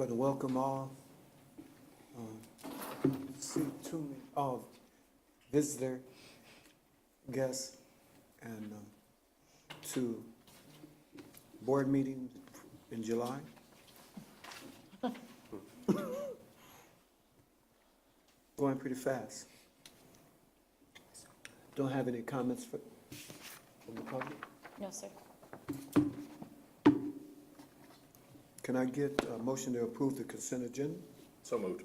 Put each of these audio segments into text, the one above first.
to welcome all. See too many, visitor, guests, and to board meeting in July. Going pretty fast. Don't have any comments from the public? No, sir. Can I get a motion to approve the consent agenda? So moved.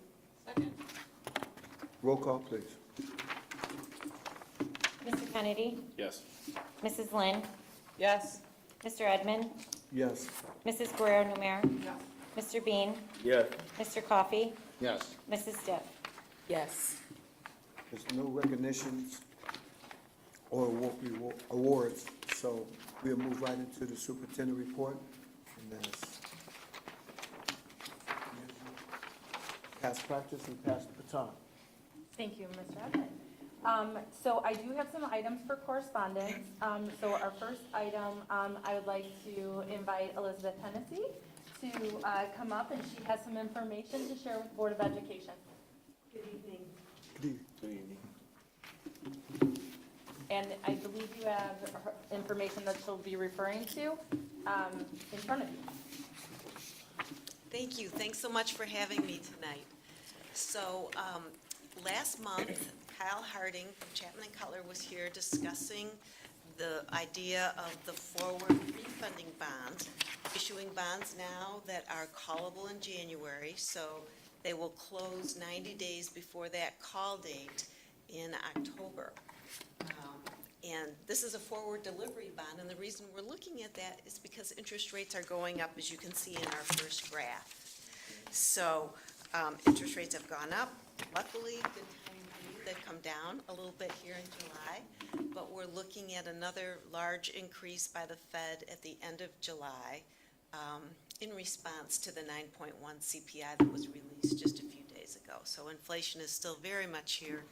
Roll call, please. Mr. Kennedy? Yes. Mrs. Lynn? Yes. Mr. Edmond? Yes. Mrs. Guerrero-Numer? Yes. Mr. Bean? Yes. Mr. Coffey? Yes. Mrs. Stiff? Yes. There's no recognitions or awards, so we'll move right into the superintendent report. And that's past practice and pass the baton. Thank you, Mr. Edmond. So I do have some items for correspondence. So our first item, I would like to invite Elizabeth Hennessy to come up, and she has some information to share with the Board of Education. Good evening. Good Good evening. And I believe you have her information that she'll be referring to in front of you. Thank you. Thanks so much for having me tonight. So last month, Kyle Harding from Chapman & Cutler was here discussing the idea of the forward refunding bonds, issuing bonds now that are callable in January, so they will close 90 days before that call date in October. And this is a forward delivery bond, and the reason we're looking at that is because interest rates are going up, as you can see in our first graph. So interest rates have gone up. Luckily, good time for you, they've come down a little bit here in July, but we're looking at another large increase by the Fed at the end of July in response to the 9.1 CPI that was released just a few days ago. So inflation is still very much here,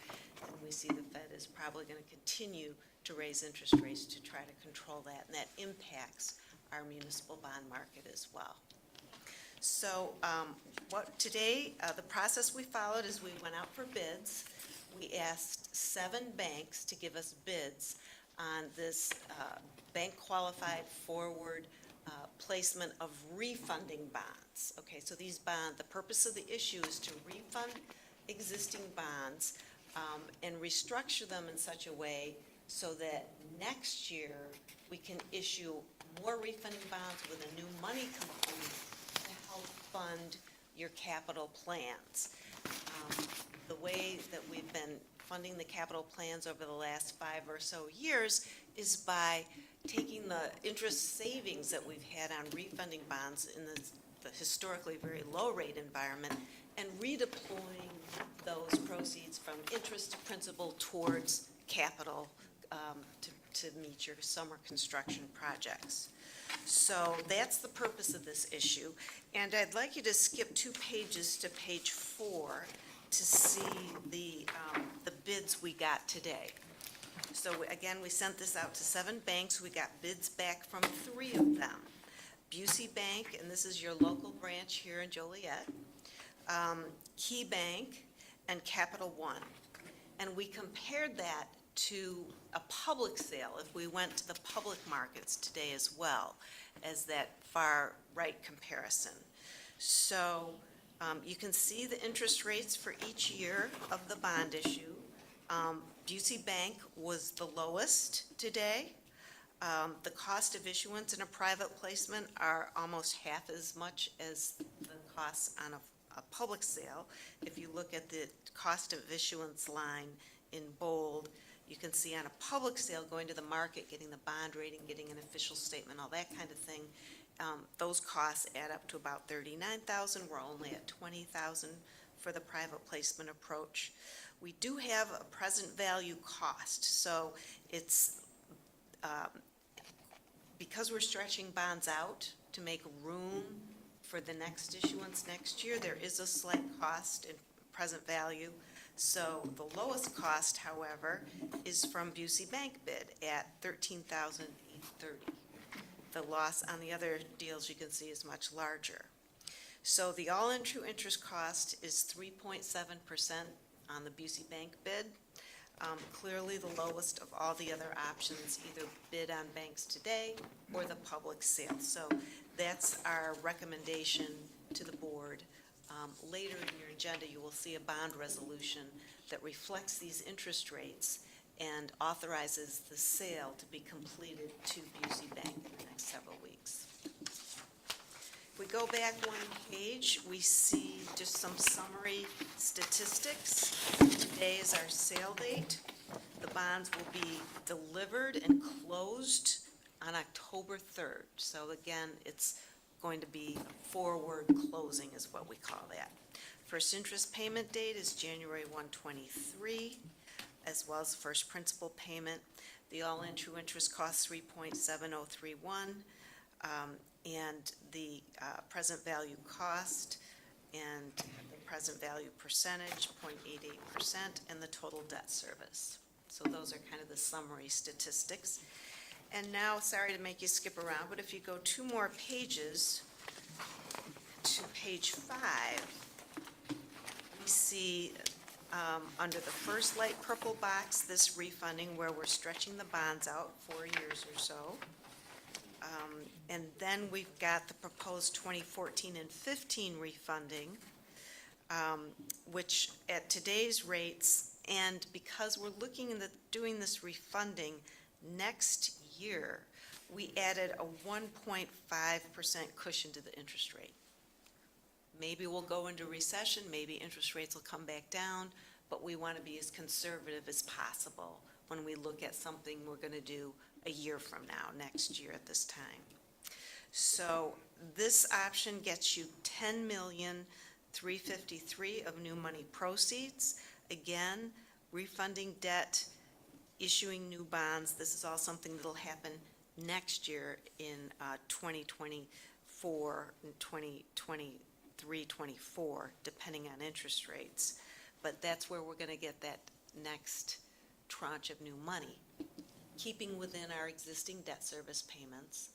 and we see the Fed is probably going to continue to raise interest rates to try to control that, and that impacts our municipal bond market as well. So today, the process we followed is we went out for bids. We asked 7 banks to give us bids on this bank-qualified forward placement of refunding bonds. Okay, so these bonds, the purpose of the issue is to refund existing bonds and restructure them in such a way so that next year we can issue more refunding bonds with a new money component to help fund your capital plans. The way that we've been funding the capital plans over the last 5 or so years is by taking the interest savings that we've had on refunding bonds in the historically very low rate environment and redeploying those proceeds from interest to principal towards capital to meet your summer construction projects. So that's the purpose of this issue. And I'd like you to skip 2 pages to page 4 to see the bids we got today. So again, we sent this out to 7 banks. We got bids back from 3 of them. Busey Bank, and this is your local branch here in Joliet, Key Bank, and Capital One. And we compared that to a public sale if we went to the public markets today as well as that far right comparison. So you can see the interest rates for each year of the bond issue. Busey Bank was the lowest today. The cost of issuance in a private placement are almost half as much as the costs on a public sale. If you look at the cost of issuance line in bold, you can see on a public sale, going to the market, getting the bond rating, getting an official statement, all that kind of thing, those costs add up to about $39,000. We're only at $20,000 for the private placement approach. We do have a present value cost, so it's because we're stretching bonds out to make room for the next issuance next year, there is a slight cost in present value. So the lowest cost, however, is from Busey Bank bid at $13,830. The loss on the other deals you can see is much larger. So the all-in true interest cost is 3.7% on the Busey Bank bid. Clearly the lowest of all the other options, either bid on banks today or the public sale. So that's our recommendation to the board. Later in your agenda, you will see a bond resolution that reflects these interest rates and authorizes the sale to be completed to Busey Bank in the next several weeks. If we go back one page, we see just some summary statistics. Today is our sale date. The bonds will be delivered and closed on October 3rd. So again, it's going to be forward closing is what we call that. First interest payment date is January 1/23, as well as the first principal payment. The all-in true interest cost 3.7031. And the present value cost and the present value percentage, 0.88%, and the total debt service. So those are kind of the summary statistics. And now, sorry to make you skip around, but if you go 2 more pages to page 5, we see under the first light purple box, this refunding where we're stretching the bonds out 4 years or so. And then we've got the proposed 2014 and 15 refunding, which at today's rates, and because we're looking at doing this refunding next year, we added a 1.5% cushion to the interest rate. Maybe we'll go into recession, maybe interest rates will come back down, but we want to be as conservative as possible when we look at something we're going to do a year from now, next year at this time. So this option gets you $10,353,000 of new money proceeds. Again, refunding debt, issuing new bonds. This is all something that'll happen next year in 2024 and 2023-24, depending on interest rates. But that's where we're going to get that next tranche of new money, keeping within our existing debt service payments.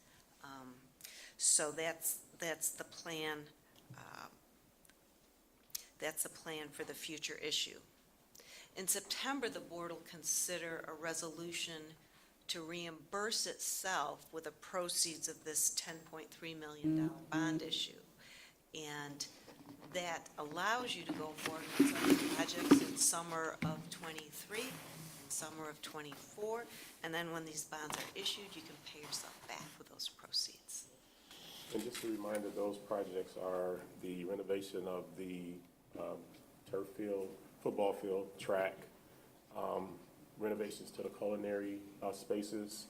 So that's the plan. That's the plan for the future issue. In September, the board will consider a resolution to reimburse itself with the proceeds of this $10.3 million bond issue. And that allows you to go forward with some of the projects in summer of '23, summer of '24, and then when these bonds are issued, you can pay yourself back with those proceeds. And just a reminder, those projects are the renovation of the turf field, football field, track, renovations to the culinary spaces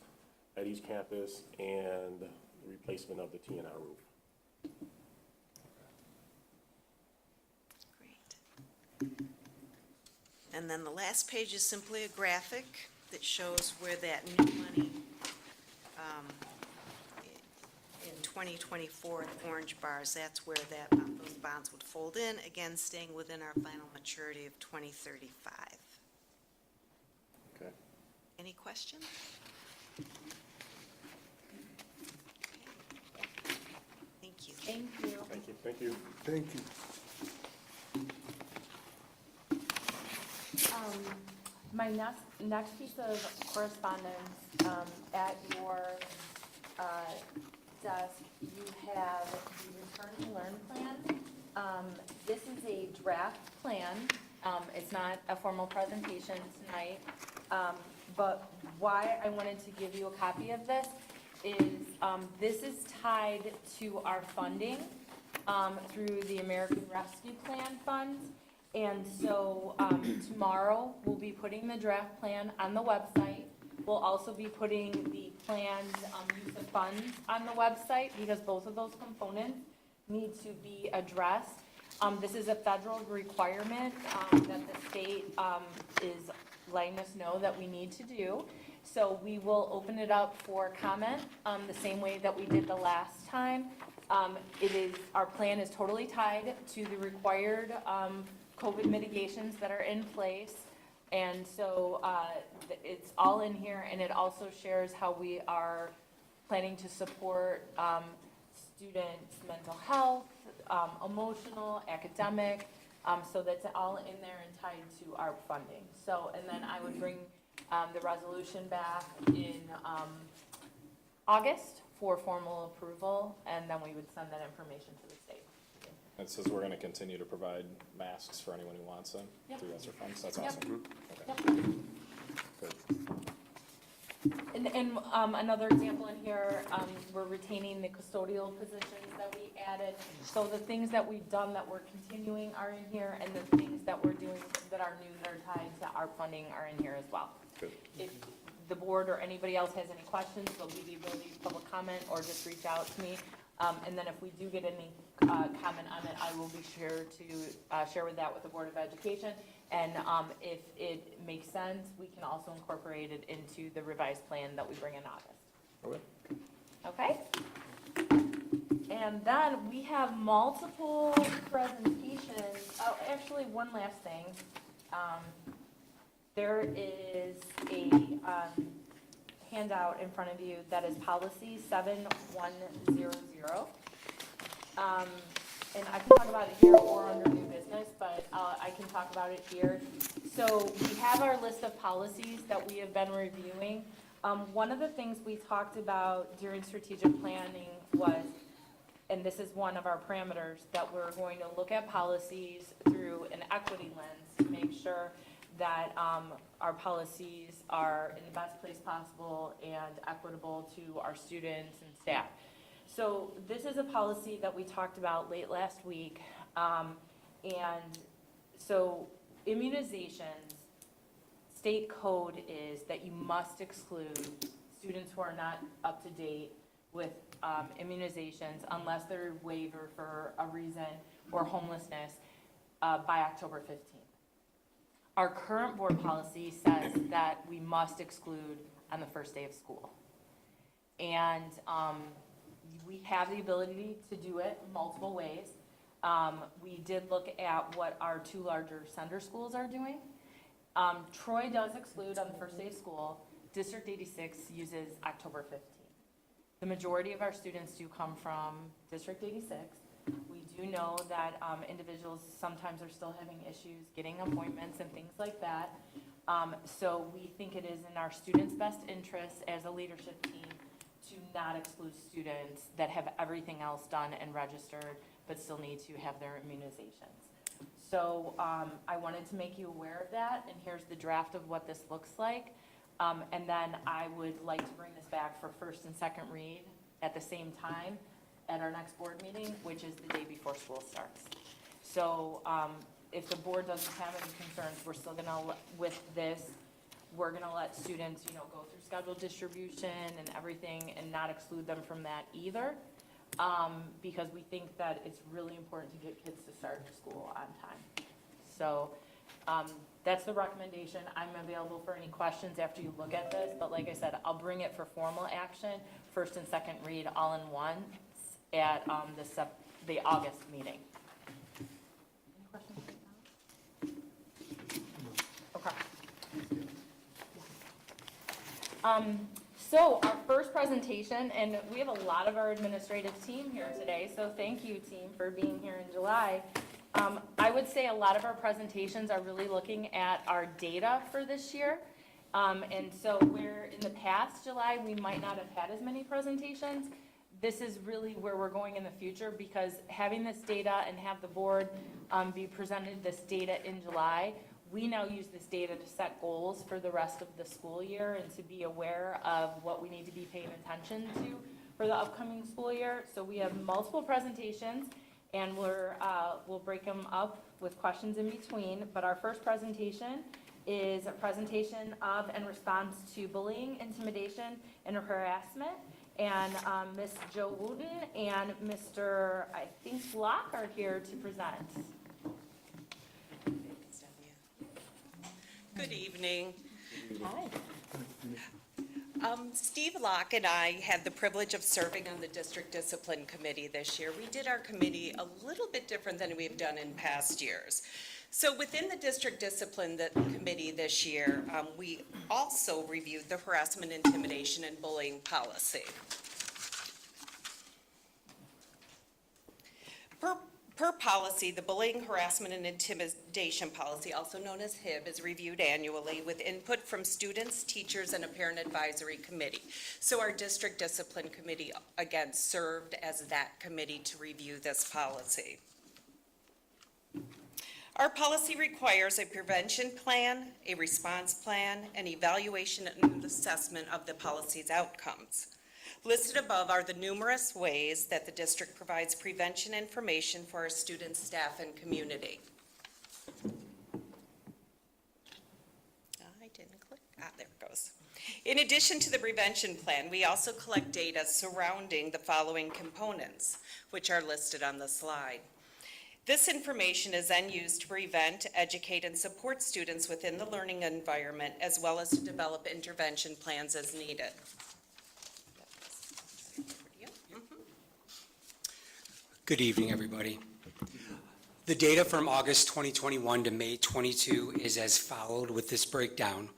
at each campus, and the replacement of the T&I roof. Great. And then the last page is simply a graphic that shows where that new money in 2024, the orange bars, that's where that those bonds would fold in, again staying within our final maturity of 2035. Okay. Any questions? Thank you. Thank you. Thank you. Thank you. Thank you. My next piece of correspondence, at your desk, you have the Return to Learn plan. This is a draft plan. It's not a formal presentation tonight. But why I wanted to give you a copy of this is tied to our funding through the American Rescue Plan funds. And so tomorrow, we'll be putting the draft plan on the website. We'll also be putting the planned use of funds on the website because both of those components need to be addressed. This is a federal requirement that the state is letting us know that we need to do. So we will open it up for comment the same way that we did the last time. Our plan is totally tied to the required COVID mitigations that are in place. And so it's all in here, and it also shares how we are planning to support students' mental health, emotional, academic, so that's all in there and tied to our funding. So, and then I would bring the resolution back in August for formal approval, and then we would send that information to the state. It says we're gonna continue to provide masks for anyone who wants them Yep. through ESSER funds, that's Yep. awesome. Yep. Okay, good. And another example in here, we're retaining the custodial positions that we added. So the things that we've done that we're continuing are in here, and the things that we're doing that are new, that are tied to our funding are in here as well. Good. If the board or anybody else has any questions, there'll be the ability to public comment or just reach out to me. And then if we do get any comment on it, I will be sure to share that with the Board of Education. And if it makes sense, we can also incorporate it into the revised plan that we bring in August. Okay. Okay? And then we have multiple presentations. Oh, actually, one last thing. There is a handout in front of you that is policy 7100. And I can talk about it here or under new business, but I can talk about it here. So we have our list of policies that we have been reviewing. One of the things we talked about during strategic planning was, and this is one of our parameters, that we're going to look at policies through an equity lens to make sure that our policies are in the best place possible and equitable to our students and staff. So this is a policy that we talked about late last week. And so immunizations, state code is that you must exclude students who are not up to date with immunizations unless they're waiver for a reason or homelessness by October 15th. Our current board policy says that we must exclude on the first day of school. And we have the ability to do it multiple ways. We did look at what our two larger sender schools are doing. Troy does exclude on the first day of school. District 86 uses October 15th. The majority of our students do come from District 86. We do know that individuals sometimes are still having issues getting appointments and things like that. So we think it is in our students' best interest as a leadership team to not exclude students that have everything else done and registered, but still need to have their immunizations. So I wanted to make you aware of that, and here's the draft of what this looks like. And then I would like to bring this back for first and second read at the same time at our next board meeting, which is the day before school starts. So if the board doesn't have any concerns, we're still gonna, with this, we're gonna let students, go through scheduled distribution and everything and not exclude them from that either. Because we think that it's really important to get kids to start school on time. So that's the recommendation. I'm available for any questions after you look at this, but like I said, I'll bring it for formal action, first and second read all in one at the August meeting. Any questions right now? Okay. So our first presentation, and we have a lot of our administrative team here today, so thank you, team, for being here in July. I would say a lot of our presentations are really looking at our data for this year. And so where in the past July, we might not have had as many presentations, this is really where we're going in the future, because having this data and have the board be presented this data in July, we now use this data to set goals for the rest of the school year and to be aware of what we need to be paying attention to for the upcoming school year. So we have multiple presentations, and we'll break them up with questions in between. But our first presentation is a presentation of and response to bullying, intimidation, and harassment. And Ms. Jo Wooten and Mr. I think Locke are here to present. Good evening. Hi. Steve Locke and I had the privilege of serving on the District Discipline Committee this year. We did our committee a little bit different than we've done in past years. So within the District Discipline Committee this year, we also reviewed the harassment, intimidation, and bullying policy. Per policy, the bullying, harassment, and intimidation policy, also known as HIB, is reviewed annually with input from students, teachers, and a parent advisory committee. So our district discipline committee, again, served as that committee to review this policy. Our policy requires a prevention plan, a response plan, an evaluation and assessment of the policy's outcomes. Listed above are the numerous ways that the district provides prevention information for our students, staff, and community. I didn't click. There it goes. In addition to the prevention plan, we also collect data surrounding the following components, which are listed on the slide. This information is then used to prevent, educate, and support students within the learning environment, as well as to develop intervention plans as needed. Good evening, everybody. The data from August 2021 to May 22 is as followed with this breakdown.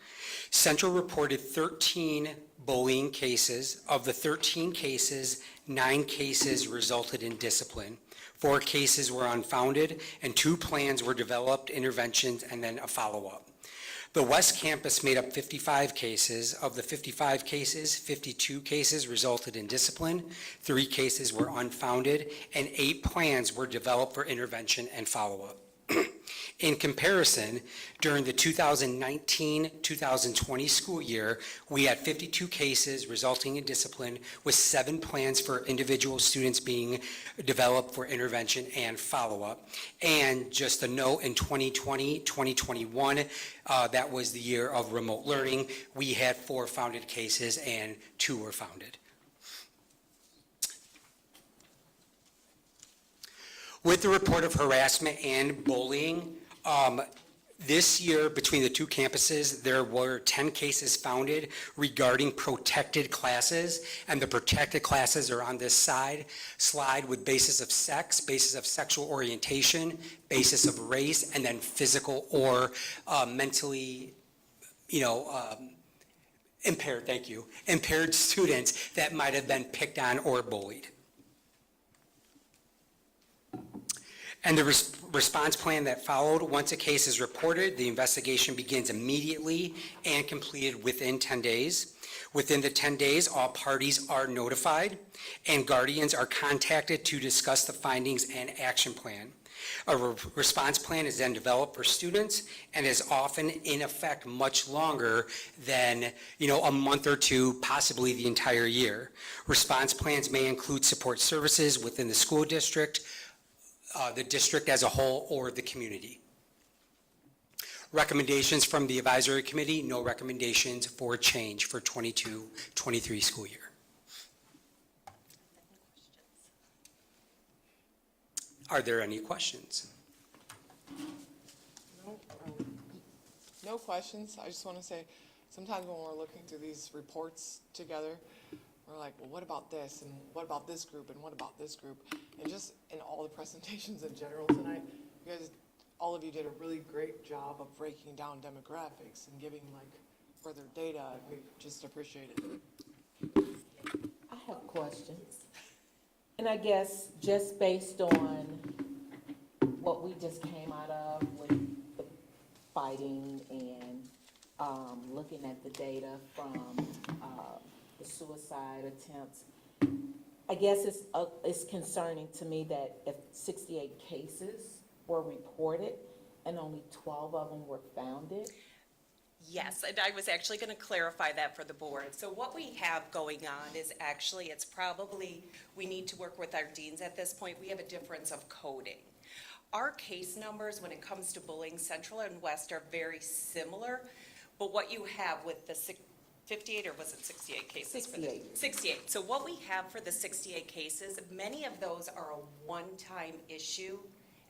Central reported 13 bullying cases. Of the 13 cases, 9 cases resulted in discipline. 4 cases were unfounded, and 2 plans were developed, interventions, and then a follow-up. The West Campus made up 55 cases. Of the 55 cases, 52 cases resulted in discipline, 3 cases were unfounded, and 8 plans were developed for intervention and follow-up. In comparison, during the 2019-2020 school year, we had 52 cases resulting in discipline, with 7 plans for individual students being developed for intervention and follow-up. And just a note, in 2020-2021, that was the year of remote learning, we had 4 founded cases and 2 were founded. With the report of harassment and bullying, this year between the 2 campuses, there were 10 cases founded regarding protected classes, and the protected classes are on this slide with basis of sex, basis of sexual orientation, basis of race, and then physical or mentally, impaired students that might have been picked on or bullied. And the response plan that followed: once a case is reported, the investigation begins immediately and completed within 10 days. Within the 10 days, all parties are notified and guardians are contacted to discuss the findings and action plan. A response plan is then developed for students and is often in effect much longer than, a month or 2, possibly the entire year. Response plans may include support services within the school district, the district as a whole, or the community. Recommendations from the advisory committee: no recommendations for change for 22-23 school year. Are there any questions? No questions. I just want to say, sometimes when we're looking through these reports together, we're like, well, what about this? And what about this group? And what about this group? And just in all the presentations in general tonight, you guys, all of you did a really great job of breaking down demographics and giving further data. We just appreciate it. I have questions. And I guess just based on what we just came out of with the fighting and looking at the data from the suicide attempts, I guess it's concerning to me that if 68 cases were reported and only 12 of them were founded. Yes, and I was actually going to clarify that for the board. So what we have going on is actually, it's probably, we need to work with our deans at this point. We have a difference of coding. Our case numbers when it comes to bullying, Central and West, are very similar, but what you have with the 58, or was it 68 cases? 68. 68. So what we have for the 68 cases, many of those are a one-time issue,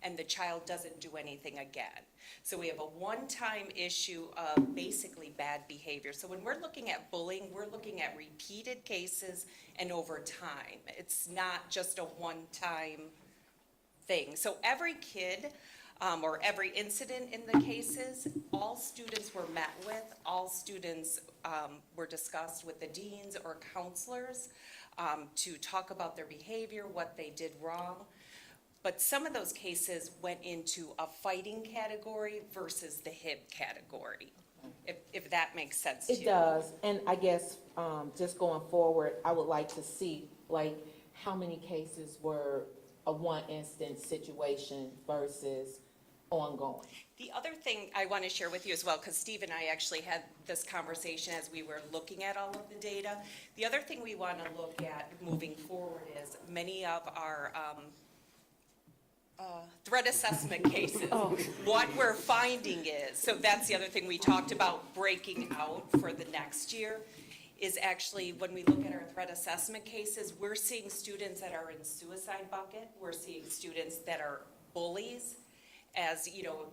and the child doesn't do anything again. So we have a one-time issue of basically bad behavior. So when we're looking at bullying, we're looking at repeated cases and over time. It's not just a one-time thing. So every kid or every incident in the cases, all students were met with, all students were discussed with the deans or counselors to talk about their behavior, what they did wrong. But some of those cases went into a fighting category versus the HIB category, if that makes sense to you. It does, and I guess, just going forward, I would like to see, like, how many cases were a one instance situation versus ongoing. The other thing I want to share with you as well, because Steve and I actually had this conversation as we were looking at all of the data. The other thing we want to look at moving forward is many of our threat assessment cases. What we're finding is, so that's the other thing we talked about breaking out for the next year, is actually when we look at our threat assessment cases, we're seeing students that are in suicide bucket, we're seeing students that are bullies, as, you know,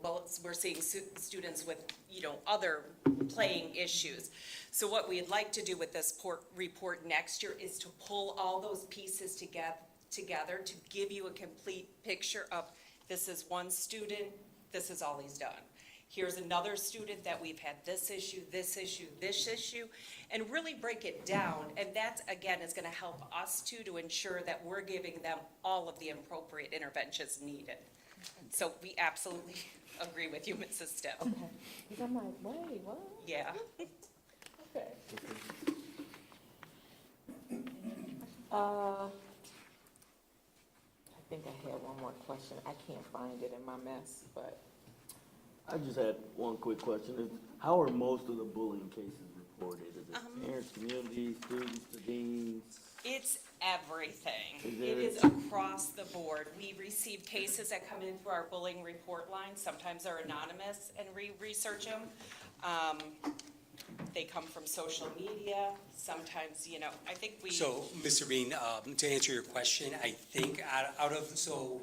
we're seeing students with, you know, other playing issues. So what we'd like to do with this report next year is to pull all those pieces together to give you a complete picture of, this is one student, this is all he's done. Here's another student that we've had this issue, this issue, this issue, and really break it down. And that, again, is gonna help us too, to ensure that we're giving them all of the appropriate interventions needed. So we absolutely agree with you, Mrs. Stipp. Okay, because I'm like, wait, what? Yeah. Okay. I think I had one more question. I can't find it in my mess, but. I just had one quick question. How are most of the bullying cases reported? Is it parents, community, students, the deans? It's everything. Is It it- is across the board. We receive cases that come in through our bullying report line. Sometimes they're anonymous and we research them. They come from social media. Sometimes, you know, I think we. So, Mr. Bean, to answer your question, I think so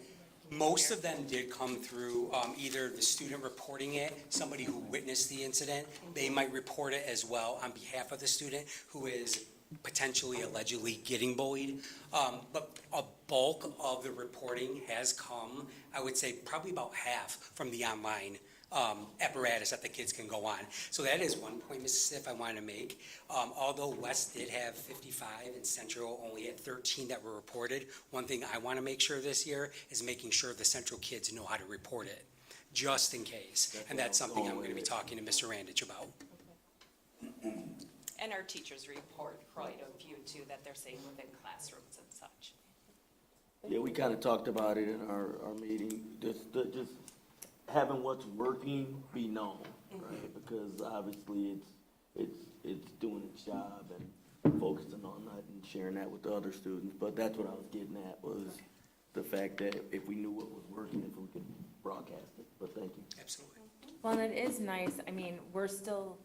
most of them did come through either the student reporting it, somebody who witnessed the incident. They might report it as well on behalf of the student who is potentially allegedly getting bullied. But a bulk of the reporting has come, I would say probably about half, from the online apparatus that the kids can go on. So that is one point, Mrs. Stiff, I wanted to make. Although West did have 55 and Central only had 13 that were reported, one thing I want to make sure this year is making sure the Central kids know how to report it, just in case. And that's something I'm going to be talking to Mr. Randich about. And our teachers report quite a few too that they're seeing within classrooms and such. Yeah, we kind of talked about it in our meeting, just having what's working be known, right? Because obviously it's doing its job and focusing on that and sharing that with the other students. But that's what I was getting at, was the fact that if we knew what was working, if we could broadcast it. But thank you. Absolutely. Well, and it is nice, I mean, we're still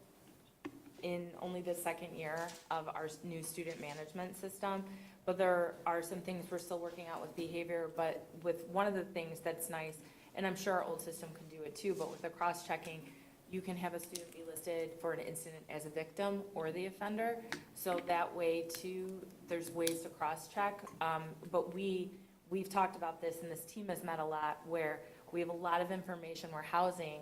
in only the second year of our new student management system, but there are some things we're still working out with behavior, but with one of the things that's nice, and I'm sure our old system can do it too, but with the cross-checking, you can have a student be listed for an incident as a victim or the offender, so that way too, there's ways to cross-check, but we've talked about this, and this team has met a lot, where we have a lot of information we're housing.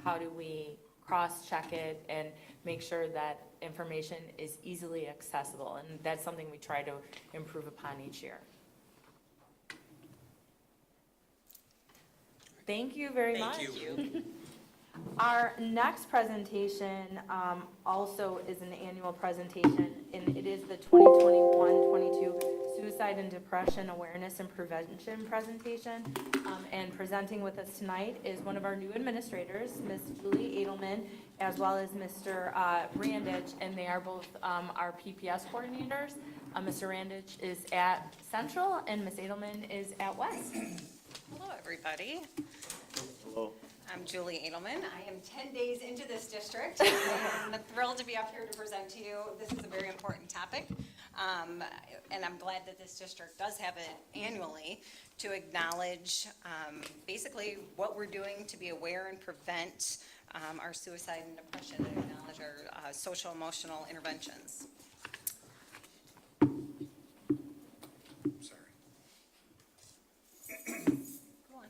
How do we cross-check it and make sure that information is easily accessible? And that's something we try to improve upon each year. Thank you very much. Thank you. Our next presentation also is an annual presentation, and it is the 2021-22 Suicide and Depression Awareness and Prevention presentation. And presenting with us tonight is one of our new administrators, Ms. Julie Edelman, as well as Mr. Randich, and they are both our PPS coordinators. Mr. Randich is at Central, and Ms. Edelman is at West. Hello, everybody. Hello. I'm Julie Edelman. I am 10 days into this district. I'm thrilled to be up here to present to you. This is a very important topic, and I'm glad that this district does have it annually to acknowledge basically what we're doing to be aware and prevent our suicide and depression, and acknowledge our social emotional interventions. Sorry. Go on.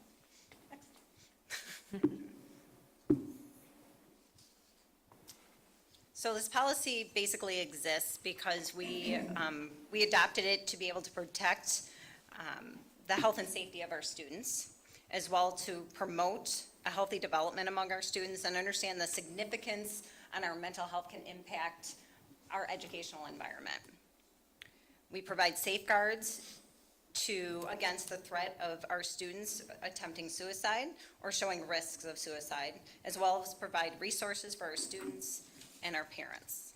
So this policy basically exists because we adopted it to be able to protect the health and safety of our students, as well to promote a healthy development among our students and understand the significance on our mental health can impact our educational environment. We provide safeguards against the threat of our students attempting suicide or showing risks of suicide, as well as provide resources for our students and our parents.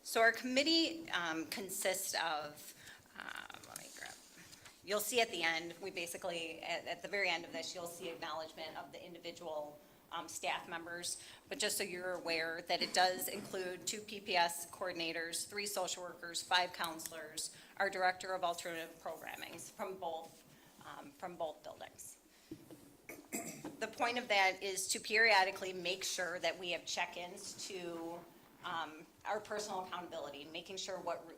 So our committee consists of, you'll see at the end, we basically, at the very end of this, you'll see acknowledgement of the individual staff members. But just so you're aware that it does include 2 PPS coordinators, 3 social workers, 5 counselors, our director of alternative programming from both buildings. The point of that is to periodically make sure that we have check-ins to our personal accountability, making sure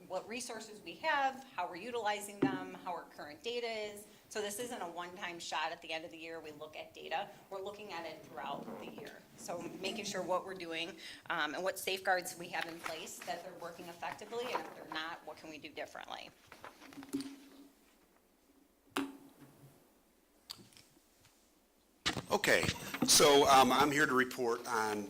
what resources we have, how we're utilizing them, how our current data is. So this isn't a one-time shot at the end of the year, we look at data, we're looking at it throughout the year. So making sure what we're doing and what safeguards we have in place, that they're working effectively, and if they're not, what can we do differently? Okay, so I'm here to report on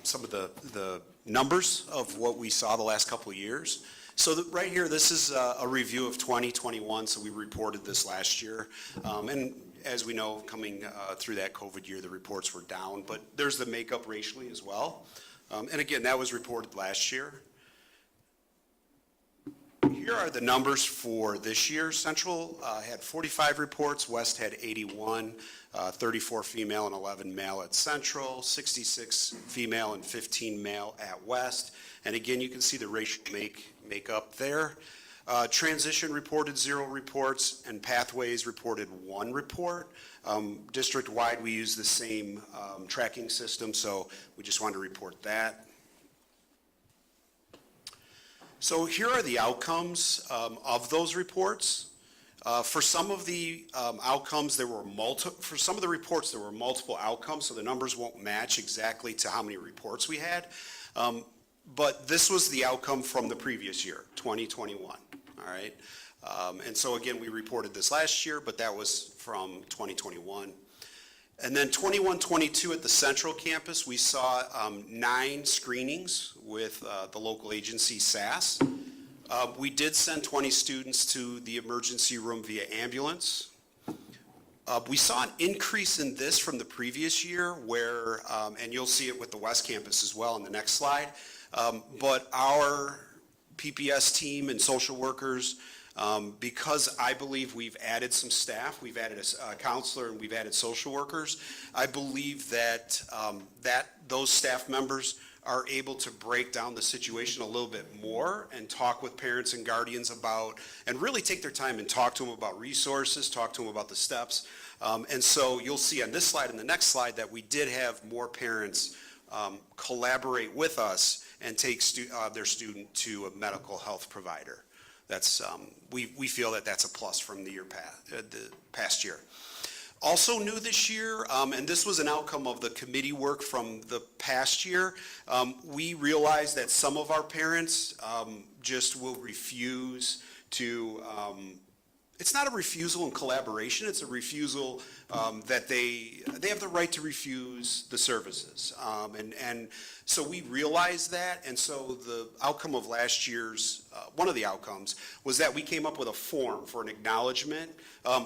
some of the numbers of what we saw the last couple of years. So right here, this is a review of 2021, so we reported this last year. And as we know, coming through that COVID year, the reports were down, but there's the makeup racially as well. And again, that was reported last year. Here are the numbers for this year. Central had 45 reports, West had 81, 34 female and 11 male at Central, 66 female and 15 male at West. And again, you can see the racial makeup there. Transition reported 0 reports, and Pathways reported 1 report. District-wide, we use the same tracking system, so we just wanted to report that. So here are the outcomes of those reports. For some of the outcomes, for some of the reports, there were multiple outcomes, so the numbers won't match exactly to how many reports we had. But this was the outcome from the previous year, 2021, all right? And so again, we reported this last year, but that was from 2021. And then 21-22 at the Central Campus, we saw 9 screenings with the local agency, SAS. We did send 20 students to the emergency room via ambulance. We saw an increase in this from the previous year where, and you'll see it with the West Campus as well in the next slide, but our PPS team and social workers, because I believe we've added some staff, we've added a counselor and we've added social workers, I believe that those staff members are able to break down the situation a little bit more and talk with parents and guardians about, and really take their time and talk to them about resources, talk to them about the steps. And so you'll see on this slide and the next slide that we did have more parents collaborate with us and take their student to a medical health provider. That's, we feel that that's a plus from the past year. Also new this year, and this was an outcome of the committee work from the past year, we realized that some of our parents just will refuse to, it's not a refusal in collaboration, it's a refusal that they have the right to refuse the services. And so we realized that, and so the outcome of last year's, one of the outcomes was that we came up with a form for an acknowledgement.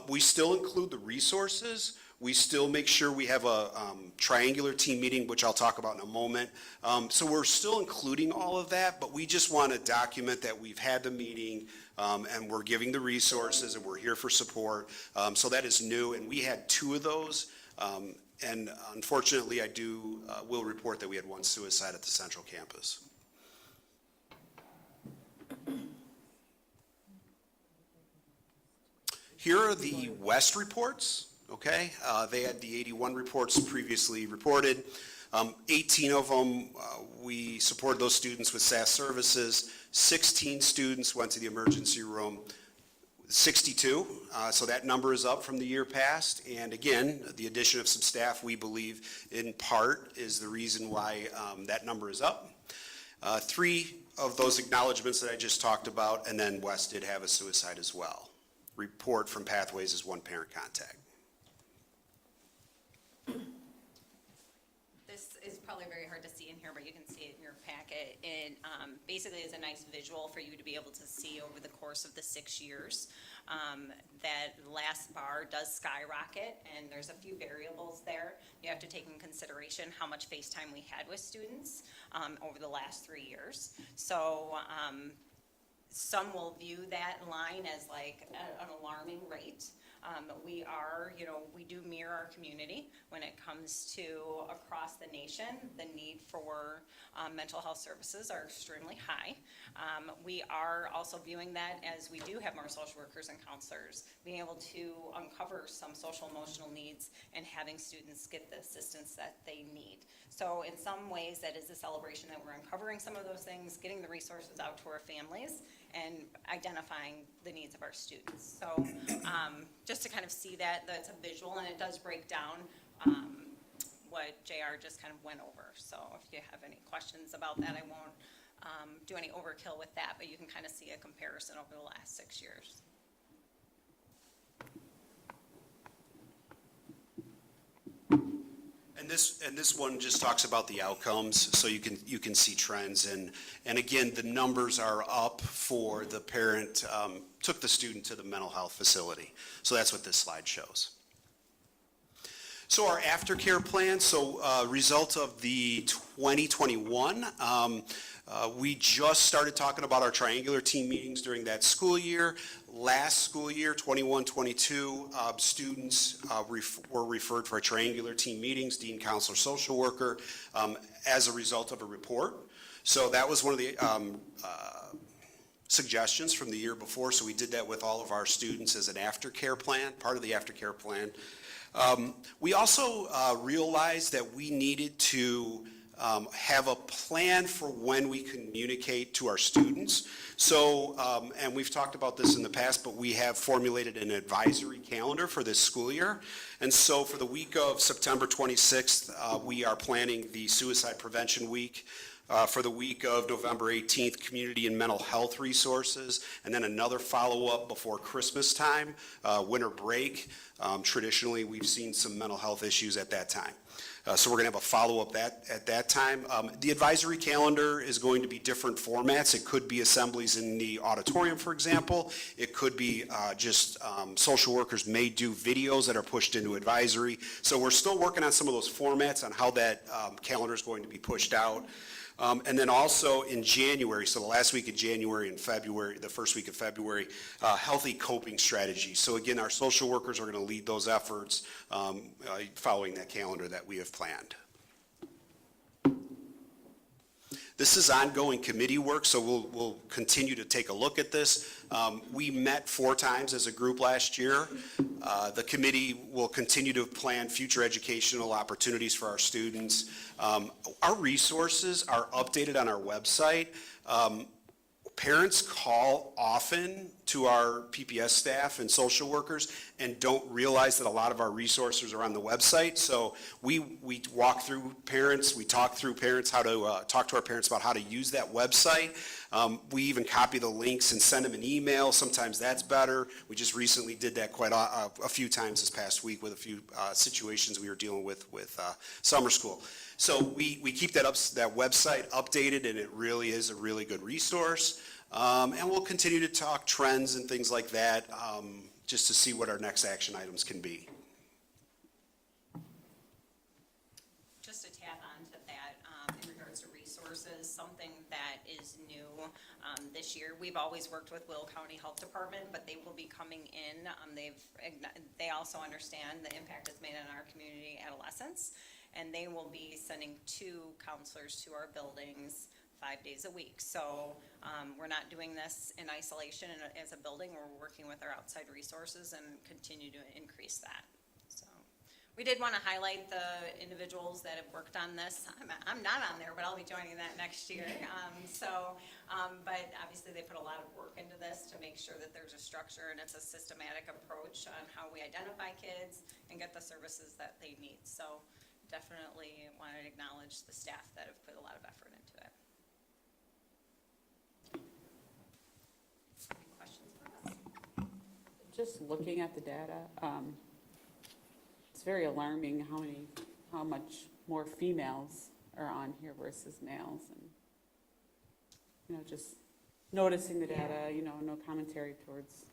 We still include the resources. We still make sure we have a triangular team meeting, which I'll talk about in a moment. So we're still including all of that, but we just want to document that we've had the meeting and we're giving the resources and we're here for support. So that is new, and we had 2 of those. And unfortunately, I will report that we had 1 suicide at the Central Campus. Here are the West reports, okay? They had the 81 reports previously reported. 18 of them, we supported those students with SAS services. 16 students went to the emergency room. 62, so that number is up from the year past. And again, the addition of some staff, we believe, in part, is the reason why that number is up. Three of those acknowledgements that I just talked about, and then Wes did have a suicide as well. Report from Pathways is one parent contact. This is probably very hard to see in here, but you can see it in your packet. It basically is a nice visual for you to be able to see over the course of the 6 years. That last bar does skyrocket, and there's a few variables there. You have to take in consideration how much face time we had with students over the last 3 years. So some will view that line as like an alarming rate. We are, we do mirror our community when it comes to across the nation. The need for mental health services are extremely high. We are also viewing that as we do have more social workers and counselors, being able to uncover some social emotional needs and having students get the assistance that they need. So in some ways, that is a celebration that we're uncovering some of those things, getting the resources out to our families, and identifying the needs of our students. So just to kind of see that, that's a visual, and it does break down what JR just kind of went over. So if you have any questions about that, I won't do any overkill with that, but you can kind of see a comparison over the last 6 years. And this one just talks about the outcomes, so you can see trends. And again, the numbers are up for the parent took the student to the mental health facility. So that's what this slide shows. So our aftercare plan, result of the 2021, we just started talking about our triangular team meetings during that school year. Last school year, 21-22, students were referred for triangular team meetings, dean, counselor, social worker, as a result of a report. So that was one of the suggestions from the year before. So we did that with all of our students as an aftercare plan, part of the aftercare plan. We also realized that we needed to have a plan for when we communicate to our students. So, and we've talked about this in the past, but we have formulated an advisory calendar for this school year. And so for the week of September 26th, we are planning the Suicide Prevention Week. For the week of November 18th, community and mental health resources, and then another follow-up before Christmas time, winter break. Traditionally, we've seen some mental health issues at that time. So we're going to have a follow-up at that time. The advisory calendar is going to be different formats. It could be assemblies in the auditorium, for example. It could be just social workers may do videos that are pushed into advisory. So we're still working on some of those formats on how that calendar is going to be pushed out. And then also in January, so the last week of January and February, the first week of February, healthy coping strategies. So again, our social workers are going to lead those efforts following that calendar that we have planned. This is ongoing committee work, so we'll continue to take a look at this. We met 4 times as a group last year. The committee will continue to plan future educational opportunities for our students. Our resources are updated on our website. Parents call often to our PPS staff and social workers and don't realize that a lot of our resources are on the website. So we walk through parents, we talk through parents how to talk to our parents about how to use that website. We even copy the links and send them an email. Sometimes that's better. We just recently did that quite a few times this past week with a few situations we were dealing with summer school. So we keep that website updated, and it really is a really good resource. And we'll continue to talk trends and things like that, just to see what our next action items can be. Just to tap onto that, in regards to resources, something that is new this year. We've always worked with Will County Health Department, but they will be coming in. They also understand the impact it's made on our community adolescents, and they will be sending 2 counselors to our buildings 5 days a week. So we're not doing this in isolation as a building. We're working with our outside resources and continue to increase that. So we did want to highlight the individuals that have worked on this. I'm not on there, but I'll be joining that next year. But obviously they put a lot of work into this to make sure that there's a structure and it's a systematic approach on how we identify kids and get the services that they need. So definitely want to acknowledge the staff that have put a lot of effort into it. just looking at the data, it's very alarming how much more females are on here versus males, and, just noticing the data, no commentary towards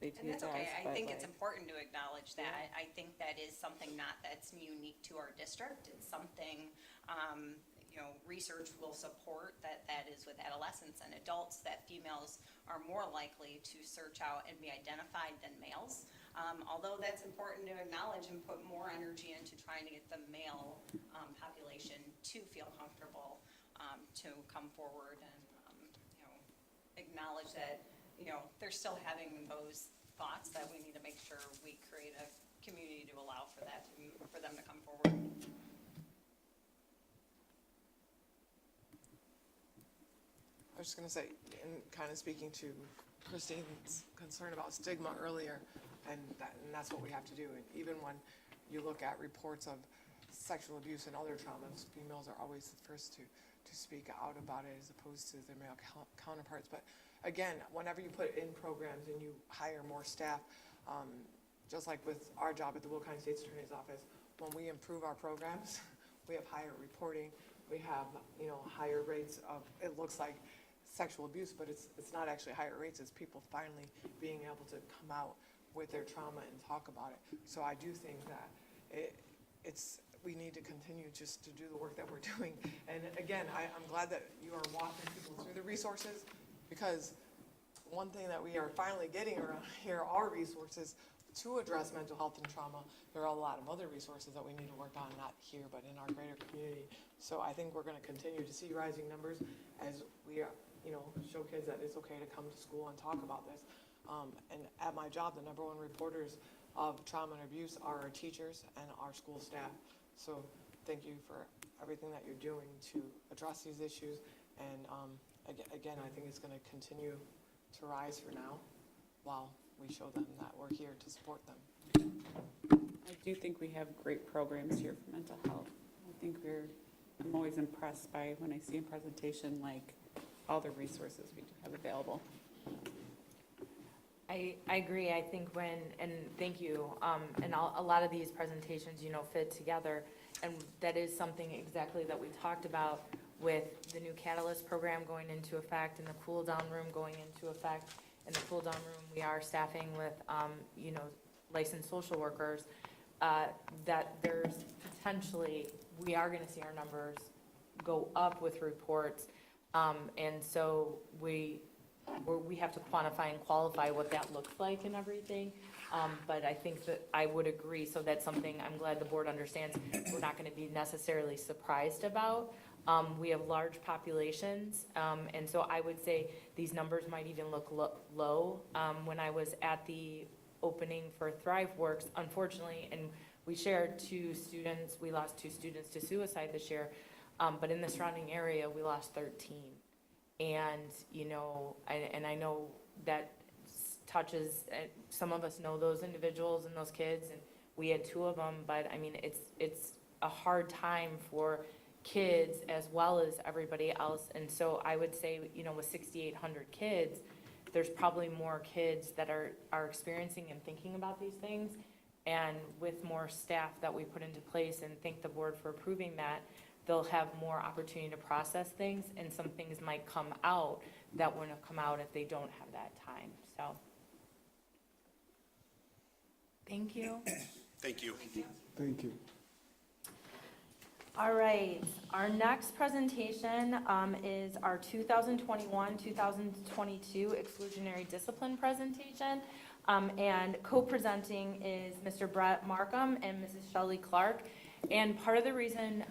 JTHS. And that's okay. I but, think it's like, important to acknowledge that. I think that is something that's unique to our district. It's something, research will support that is with adolescents and adults, that females are more likely to search out and be identified than males. Although that's important to acknowledge and put more energy into trying to get the male population to feel comfortable to come forward and, acknowledge that, they're still having those thoughts, that we need to make sure we create a community to allow for that, for them to come forward. I was just gonna say, and kind of speaking to Christine's concern about stigma earlier, and that's what we have to do. And even when you look at reports of sexual abuse and other traumas, females are always the first to speak out about it as opposed to their male counterparts. But again, whenever you put in programs and you hire more staff, just like with our job at the Will County State's Attorney's Office, when we improve our programs, we have higher reporting, we have, higher rates of, it looks like sexual abuse, but it's not actually higher rates, it's people finally being able to come out with their trauma and talk about it. So I do think that we need to continue just to do the work that we're doing. And again, I'm glad that you are walking people through the resources, because one thing that we are finally getting around here are resources to address mental health and trauma. There are a lot of other resources that we need to work on, not here, but in our greater community. So I think we're going to continue to see rising numbers as we show kids that it's okay to come to school and talk about this. And at my job, the #1 reporters of trauma and abuse are our teachers and our school staff. So thank you for everything that you're doing to address these issues. And again, I think it's going to continue to rise for now while we show them that we're here to support them. I do think we have great programs here for mental health. I'm always impressed by when I see a presentation like all the resources we do have available. I agree. I think and thank you, and a lot of these presentations, fit together, and that is something exactly that we talked about with the new Catalyst program going into effect and the cool down room going into effect. In the cool down room, we are staffing with, licensed social workers, that there's potentially, we are gonna see our numbers go up with reports. And so we have to quantify and qualify what that looks like and everything. But I think that I would agree, so that's something I'm glad the board understands we're not gonna be necessarily surprised about. We have large populations, and so I would say these numbers might even look low. When I was at the opening for ThriveWorks, unfortunately, and we shared we lost 2 students to suicide this year, but in the surrounding area, we lost 13. And, and I know that touches, some of us know those individuals and those kids, and we had 2 of them, but I mean, it's a hard time for kids as well as everybody else. And so I would say, with 6,800 kids, there's probably more kids that are experiencing and thinking about these things. And with more staff that we put into place, and thank the board for approving that, they'll have more opportunity to process things, and some things might come out that wouldn't have come out if they don't have that time. So, thank you. Thank you. Thank you. All right, our next presentation is our 2021-2022 exclusionary discipline presentation. And co-presenting is Mr. Brett Markham and Mrs. Shelley Clark. And part of the reason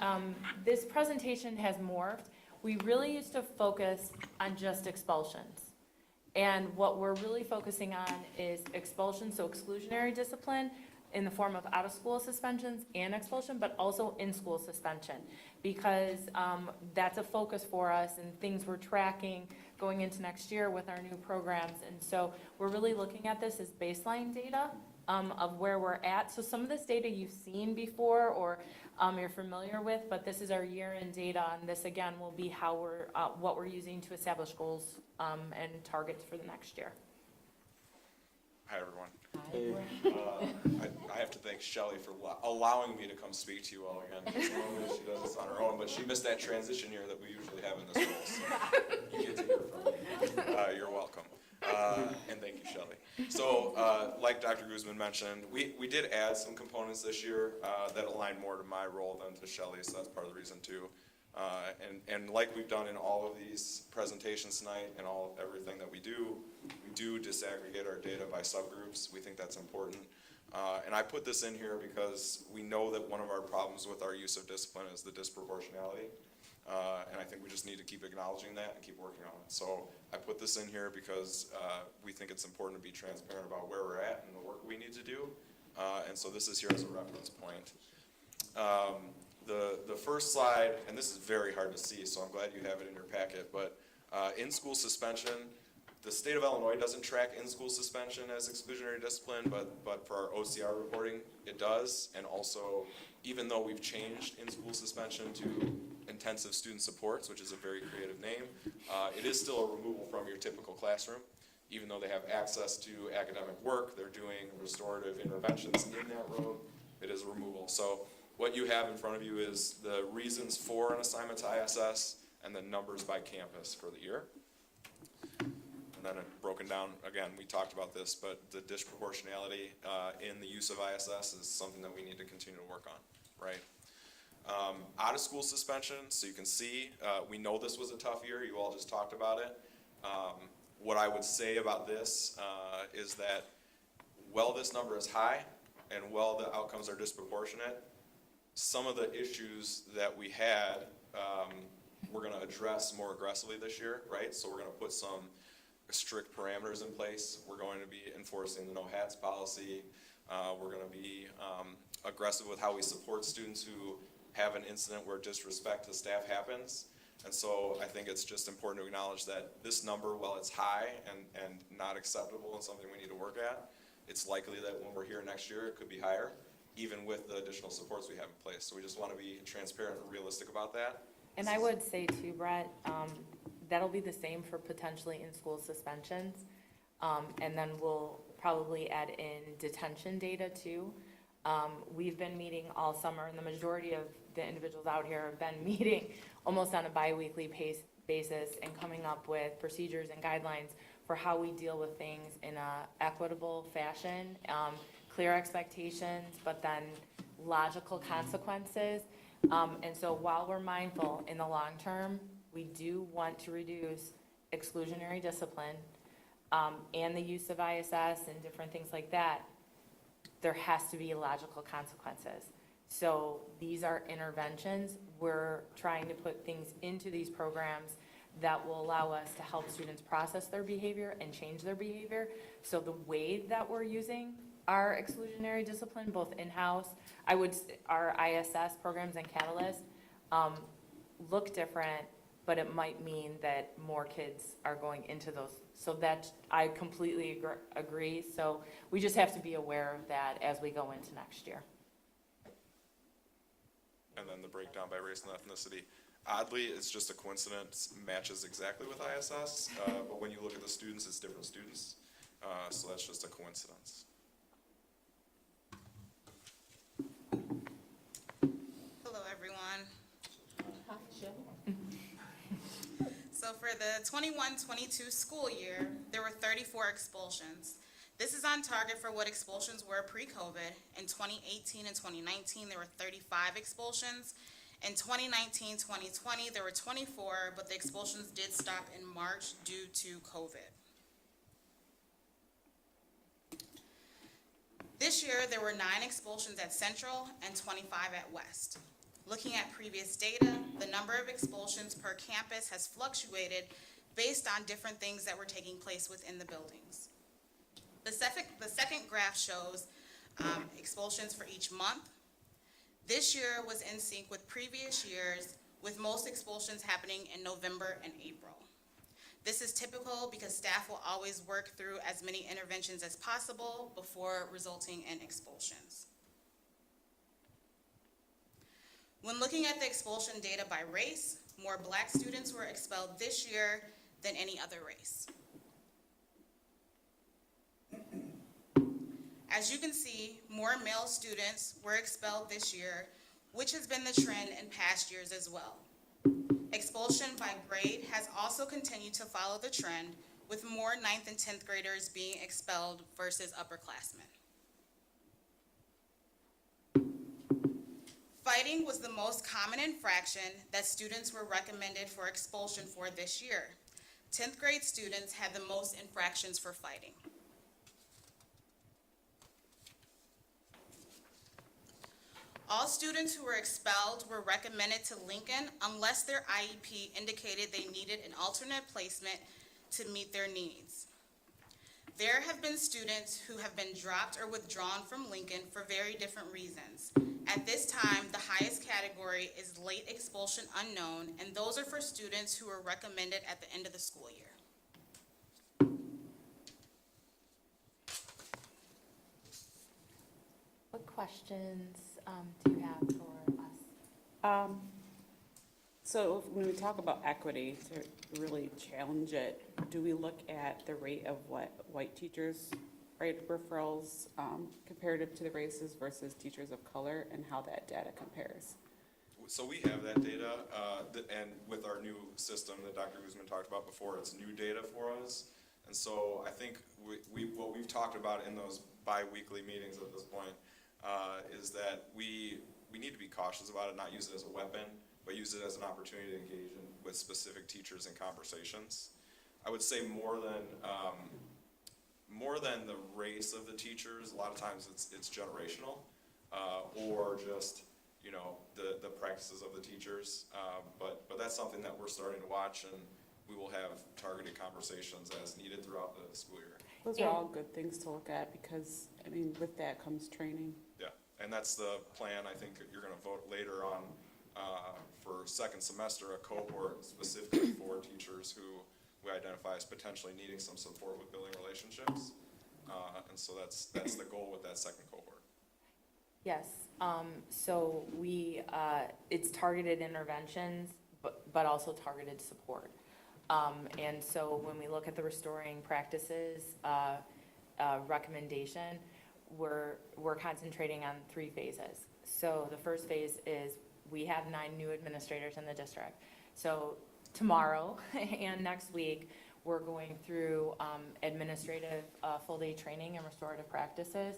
this presentation has morphed, we really used to focus on just expulsions. And what we're really focusing on is expulsion, so exclusionary discipline in the form of out-of-school suspensions and expulsion, but also in-school suspension, because that's a focus for us and things we're tracking going into next year with our new programs. And so we're really looking at this as baseline data of where we're at. So some of this data you've seen before or you're familiar with, but this is our year-end data, and this again will be how what we're using to establish goals and targets for the next year. Hi, everyone. Hi. Hey. I have to thank Shelley for allowing me to come speak to you all again. Because normally she does this on her own, but she missed that transition year that we usually have in this role. So you get to hear from me. You're welcome. And thank you, Shelley. So, like Dr. Guzman mentioned, we did add some components this year that align more to my role than to Shelley's, so that's part of the reason too. And like we've done in all of these presentations tonight and everything that we do disaggregate our data by subgroups. We think that's important. And I put this in here because we know that one of our problems with our use of discipline is the disproportionality. And I think we just need to keep acknowledging that and keep working on it. So I put this in here because we think it's important to be transparent about where we're at and the work we need to do. And so this is here as a reference point. The first slide, and this is very hard to see, so I'm glad you have it in your packet, but in-school suspension, the state of Illinois doesn't track in-school suspension as exclusionary discipline, but for our OCR reporting, it does. And also, even though we've changed in-school suspension to intensive student supports, which is a very creative name, it is still a removal from your typical classroom. Even though they have access to academic work, they're doing restorative interventions in that room, it is a removal. So what you have in front of you is the reasons for an assignment to ISS and the numbers by campus for the year. And then it broken down, again, we talked about this, but the disproportionality in the use of ISS is something that we need to continue to work on, right? Out of school suspension, so you can see, we know this was a tough year, you all just talked about it. What I would say about this is that while this number is high and while the outcomes are disproportionate, some of the issues that we had, we're gonna address more aggressively this year, right? So we're gonna put some strict parameters in place. We're going to be enforcing the no hats policy. We're gonna be aggressive with how we support students who have an incident where disrespect to staff happens. And so I think it's just important to acknowledge that this number, while it's high and not acceptable and something we need to work at, it's likely that when we're here next year, it could be higher, even with the additional supports we have in place. So we just want to be transparent and realistic about that. And I would say too, Brett, that'll be the same for potentially in-school suspensions. And then we'll probably add in detention data too. We've been meeting all summer, and the majority of the individuals out here have been meeting almost on a bi-weekly basis and coming up with procedures and guidelines for how we deal with things in a equitable fashion, clear expectations, but then logical consequences. And so while we're mindful in the long term, we do want to reduce exclusionary discipline and the use of ISS and different things like that. There has to be logical consequences. So these are interventions. We're trying to put things into these programs that will allow us to help students process their behavior and change their behavior. So the way that we're using our exclusionary discipline, both in-house, our ISS programs and Catalyst, look different, but it might mean that more kids are going into those. So that, I completely agree. So we just have to be aware of that as we go into next year. And then the breakdown by race and ethnicity. Oddly, it's just a coincidence, matches exactly with ISS, but when you look at the students, it's different students. So that's just a coincidence. Hello, everyone. Hi, Jill. So for the 21-22 school year, there were 34 expulsions. This is on target for what expulsions were pre-COVID. In 2018 and 2019, there were 35 expulsions. In 2019-2020, there were 24, but the expulsions did stop in March due to COVID. This year, there were 9 expulsions at Central and 25 at West. Looking at previous data, the number of expulsions per campus has fluctuated based on different things that were taking place within the buildings. The second graph shows expulsions for each month. This year was in sync with previous years, with most expulsions happening in November and April. This is typical because staff will always work through as many interventions as possible before resulting in expulsions. When looking at the expulsion data by race, more Black students were expelled this year than any other race. As you can see, more male students were expelled this year, which has been the trend in past years as well. Expulsion by grade has also continued to follow the trend, with more 9th and 10th graders being expelled versus upperclassmen. Fighting was the most common infraction that students were recommended for expulsion for this year. 10th grade students had the most infractions for fighting. All students who were expelled were recommended to Lincoln unless their IEP indicated they needed an alternate placement to meet their needs. There have been students who have been dropped or withdrawn from Lincoln for very different reasons. At this time, the highest category is late expulsion unknown, and those are for students who were recommended at the end of the school year. What questions do you have for us? So when we talk about equity, to really challenge it, do we look at the rate of what white teachers write referrals comparative to the races versus teachers of color, and how that data compares? So we have that data, and with our new system that Dr. Guzman talked about before, it's new data for us. And so I think what we've talked about in those bi-weekly meetings at this point is that we need to be cautious about it, not use it as a weapon, but use it as an opportunity to engage with specific teachers in conversations. I would say more than the race of the teachers, a lot of times it's generational, or just, you know, the practices of the teachers. But that's something that we're starting to watch, and we will have targeted conversations as needed throughout the school year. Those are all good things to look at, because, I mean, with that comes training. Yeah, and that's the plan. I think you're gonna vote later on for second semester, a cohort specifically for teachers who we identify as potentially needing some support with building relationships. And so that's the goal with that second cohort. Yes, so it's targeted interventions, but also targeted support. And so when we look at the restoring practices recommendation, we're concentrating on 3 phases. So the first phase is we have 9 new administrators in the district. So tomorrow and next week, we're going through administrative full-day training and restorative practices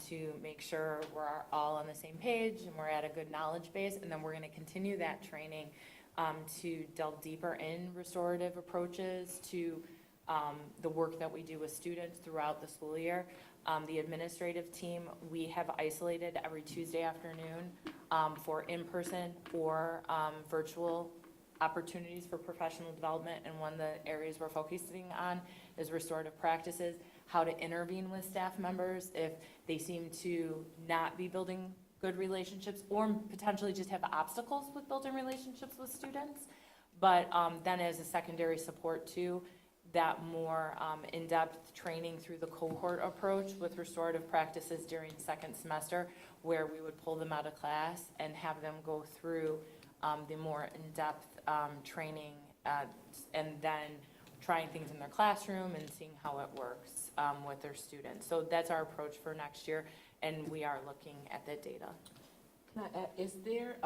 to make sure we're all on the same page and we're at a good knowledge base. And then we're going to continue that training to delve deeper in restorative approaches to the work that we do with students throughout the school year. The administrative team, we have isolated every Tuesday afternoon for in-person or virtual opportunities for professional development. And one of the areas we're focusing on is restorative practices, how to intervene with staff members if they seem to not be building good relationships, or potentially just have obstacles with building relationships with students. But then as a secondary support too, that more in-depth training through the cohort approach with restorative practices during second semester, where we would pull them out of class and have them go through the more in-depth training, and then trying things in their classroom and seeing how it works with their students. So that's our approach for next year, and we are looking at that data. Can I add, is there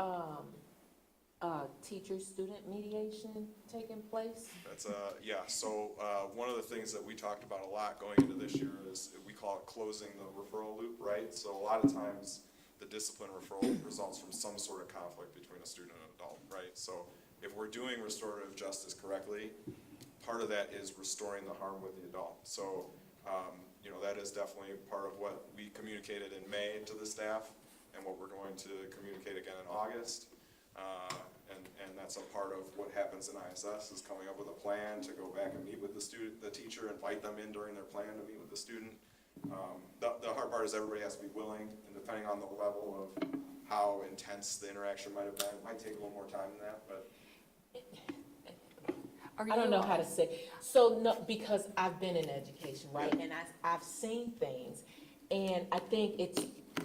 teacher-student mediation taking place? That's yeah, so one of the things that we talked about a lot going into this year is we call it closing the referral loop, right? So a lot of times the discipline referral results from some sort of conflict between a student and an adult, right? So if we're doing restorative justice correctly, part of that is restoring the harm with the adult. So, you know, that is definitely part of what we communicated in May to the staff, and what we're going to communicate again in August. And that's a part of what happens in ISS, is coming up with a plan to go back and meet with the student, the teacher, invite them in during their plan to meet with the student. The hard part is everybody has to be willing, and depending on the level of how intense the interaction might have been, it might take a little more time than that, but. I don't know how to say. So, no, because I've been in education, right? And I've seen things, and I think it's,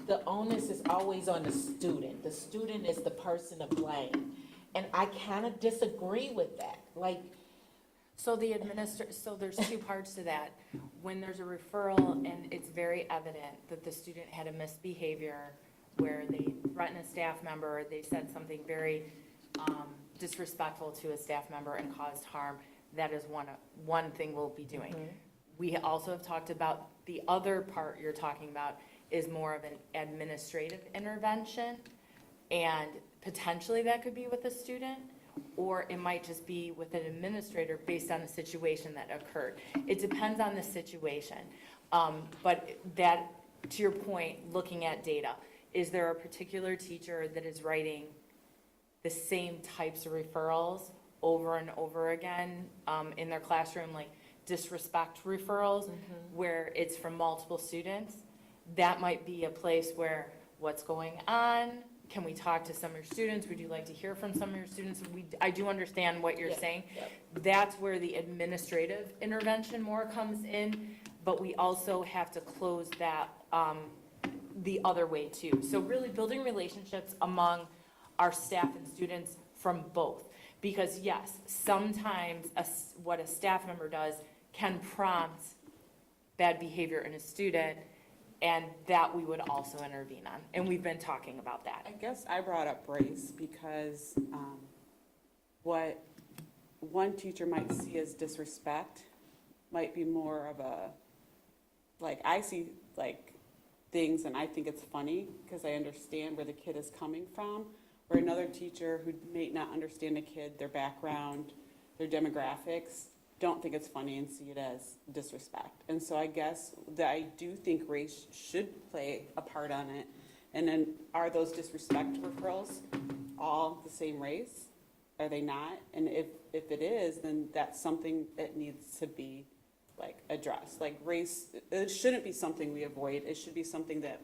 the onus is always on the student. The student is the person to blame. And I kind of disagree with that. Like, So so there's two parts to that. When there's a referral and it's very evident that the student had a misbehavior where they threatened a staff member, they said something very disrespectful to a staff member and caused harm, that is one thing we'll be doing. We also have talked about, the other part you're talking about is more of an administrative intervention, and potentially that could be with a student, or it might just be with an administrator based on the situation that occurred. It depends on the situation. But that, to your point, looking at data, is there a particular teacher that is writing the same types of referrals over and over again in their classroom, like disrespect referrals, where it's from multiple students? That might be a place where, what's going on? Can we talk to some of your students? Would you like to hear from some of your students? I do understand what you're saying. That's where the administrative intervention more comes in, but we also have to close that the other way too. So really building relationships among our staff and students from both. Because yes, sometimes what a staff member does can prompt bad behavior in a student, and that we would also intervene on. And we've been talking about that. I guess I brought up race because what one teacher might see as disrespect might be more of a, like, I see like things and I think it's funny because I understand where the kid is coming from, or another teacher who may not understand a kid, their background, their demographics, don't think it's funny and see it as disrespect. And so I guess that I do think race should play a part on it. And then are those disrespect referrals all the same race? Are they not? And if it is, then that's something that needs to be like addressed. Like race, it shouldn't be something we avoid. It should be something that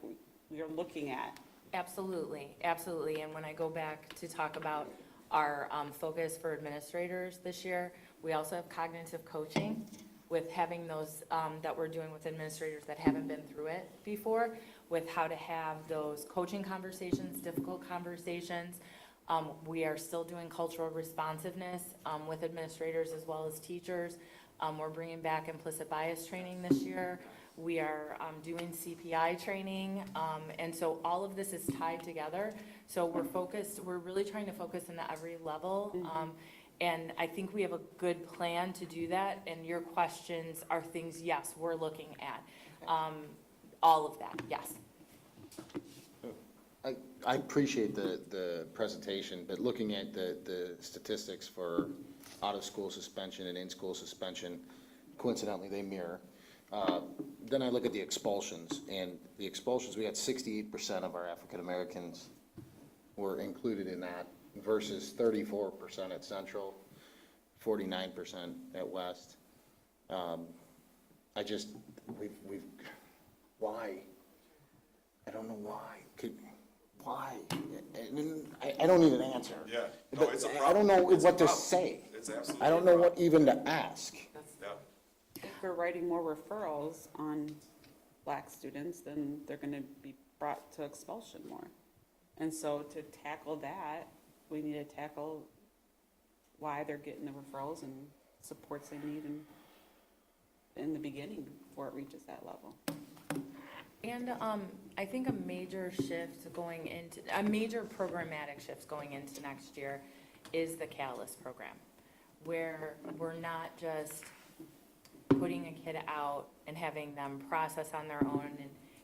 we are looking at. Absolutely, absolutely. And when I go back to talk about our focus for administrators this year, we also have cognitive coaching with having those that we're doing with administrators that haven't been through it before, with how to have those coaching conversations, difficult conversations. We are still doing cultural responsiveness with administrators as well as teachers. We're bringing back implicit bias training this year. We are doing CPI training. And so all of this is tied together. So we're really trying to focus on every level. And I think we have a good plan to do that. And your questions are things, yes, we're looking at. All of that, yes. I appreciate the presentation, but looking at the statistics for out-of-school suspension and in-school suspension, coincidentally, they mirror. Then I look at the expulsions, and the expulsions, we had 68% of our African Americans were included in that versus 34% at Central, 49% at West. Why? I don't know why. Why? I don't need an answer. Yeah, no, But it's a I problem. don't know It's a what to problem. say. It's absolutely I don't a know problem. what even to ask. Yeah. If we're writing more referrals on black students, then they're gonna be brought to expulsion more. And so to tackle that, we need to tackle why they're getting the referrals and supports they need in the beginning before it reaches that level. And I think a major programmatic shift going into next year is the Catalyst program, where we're not just putting a kid out and having them process on their own.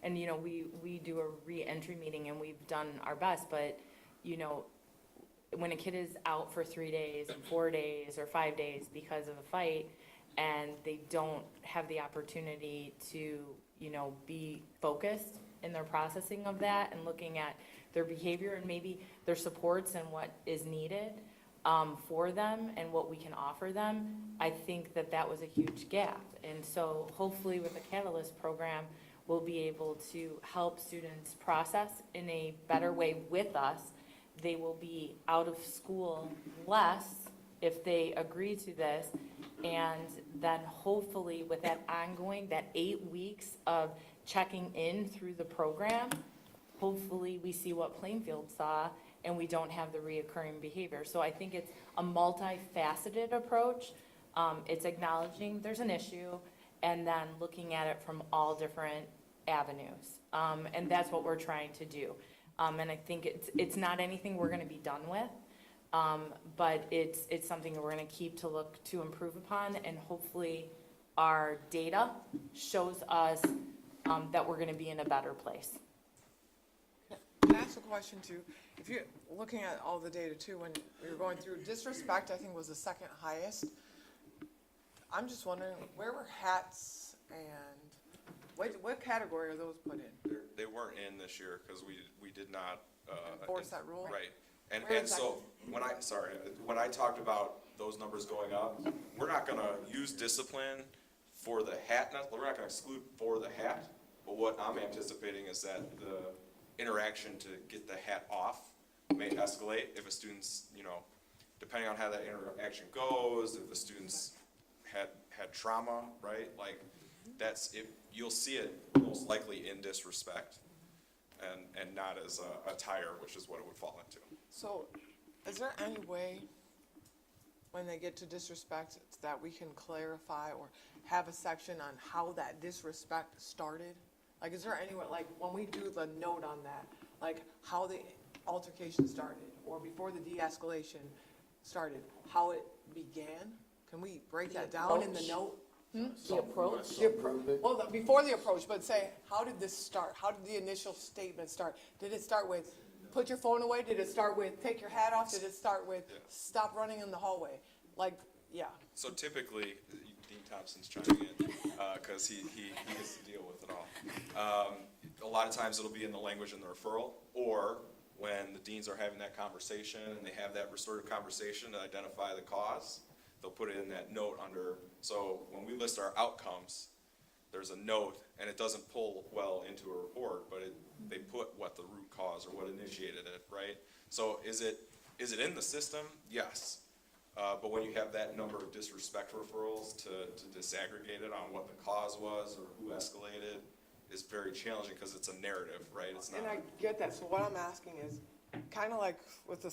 And you know, we do a re-entry meeting and we've done our best, but you know, when a kid is out for 3 days and 4 days or 5 days because of a fight, and they don't have the opportunity to, you know, be focused in their processing of that and looking at their behavior and maybe their supports and what is needed for them and what we can offer them, I think that was a huge gap. And so hopefully with the Catalyst program, we'll be able to help students process in a better way with us. They will be out of school less if they agree to this. And then hopefully with that ongoing, that 8 weeks of checking in through the program, hopefully we see what Plainfield saw and we don't have the reoccurring behavior. So I think it's a multifaceted approach, It's acknowledging there's an issue and then looking at it from all different avenues. And that's what we're trying to do. And I think it's not anything we're gonna be done with, but it's something that we're gonna keep to look to improve upon, and hopefully our data shows us that we're gonna be in a better place. Can I ask a question too? If you're looking at all the data too, when we were going through, disrespect, I think, was the second highest. I'm just wondering, where were hats and what category are those put in? They weren't in this year because we did not. Enforce that rule? Right. Where And so when I talked about those numbers going up, we're not gonna use discipline for the hat, we're not gonna exclude for the hat, but what I'm anticipating is that the interaction to get the hat off may escalate if a student's, depending on how that interaction goes, if the student's had trauma, right? Like, you'll see it most likely in disrespect and not as a attire, which is what it would fall into. So, is there any way, when they get to disrespect, that we can clarify or have a section on how that disrespect started? Like, is there any way, like, when we do the note on that, like, how the altercation started, or before the de-escalation started, how it began? Can we break that down in the note? The approach? Well, before the approach, but say, how did this start? How did the initial statement start? Did it start with, put your phone away? Did it start with, take your hat off? Did it start with, stop running in the hallway? Like, yeah. So typically, Dean Thompson's chiming in, because he gets to deal with it all. A lot of times it'll be in the language in the referral, or when the deans are having that conversation and they have that restorative conversation to identify the cause, they'll put it in that note under, so when we list our outcomes, there's a note, and it doesn't pull well into a report, but they put what the root cause or what initiated it, right? So is it in the system? Yes. But when you have that number of disrespect referrals to disaggregate it on what the cause was or who escalated is very challenging because it's a narrative, right? It's not. And I get that, so what I'm asking is, kind of like with the,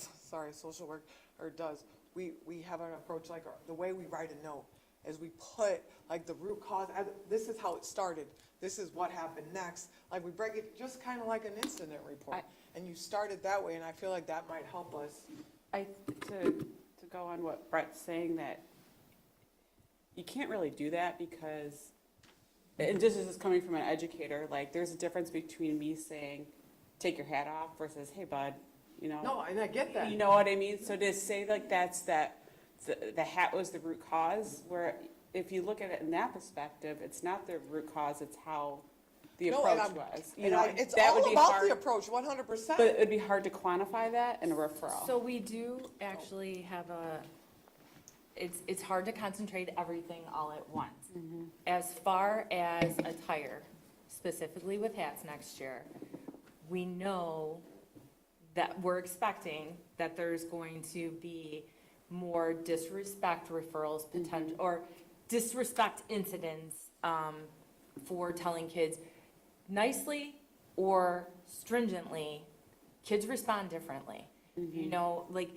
social work, or does, we have an approach like the way we write a note, is we put like the root cause, this is how it started, this is what happened next, like we break it, just kind of like an incident report. And you started that way, and I feel like that might help us. To go on what Brett's saying, that you can't really do that because, and this is just coming from an educator, like, there's a difference between me saying, take your hat off, versus, hey, bud, No, and I get that. You know what I mean? So to say like the hat was the root cause, where if you look at it in that perspective, it's not the root cause, it's how the approach was. It's all about the approach, 100%. But it'd be hard to quantify that in a referral. So we do actually have it's hard to concentrate everything all at once. As far as attire, specifically with hats next year, we know that we're expecting that there's going to be more disrespect referrals, potential, or disrespect incidents for telling kids nicely or stringently. Kids respond differently. Like,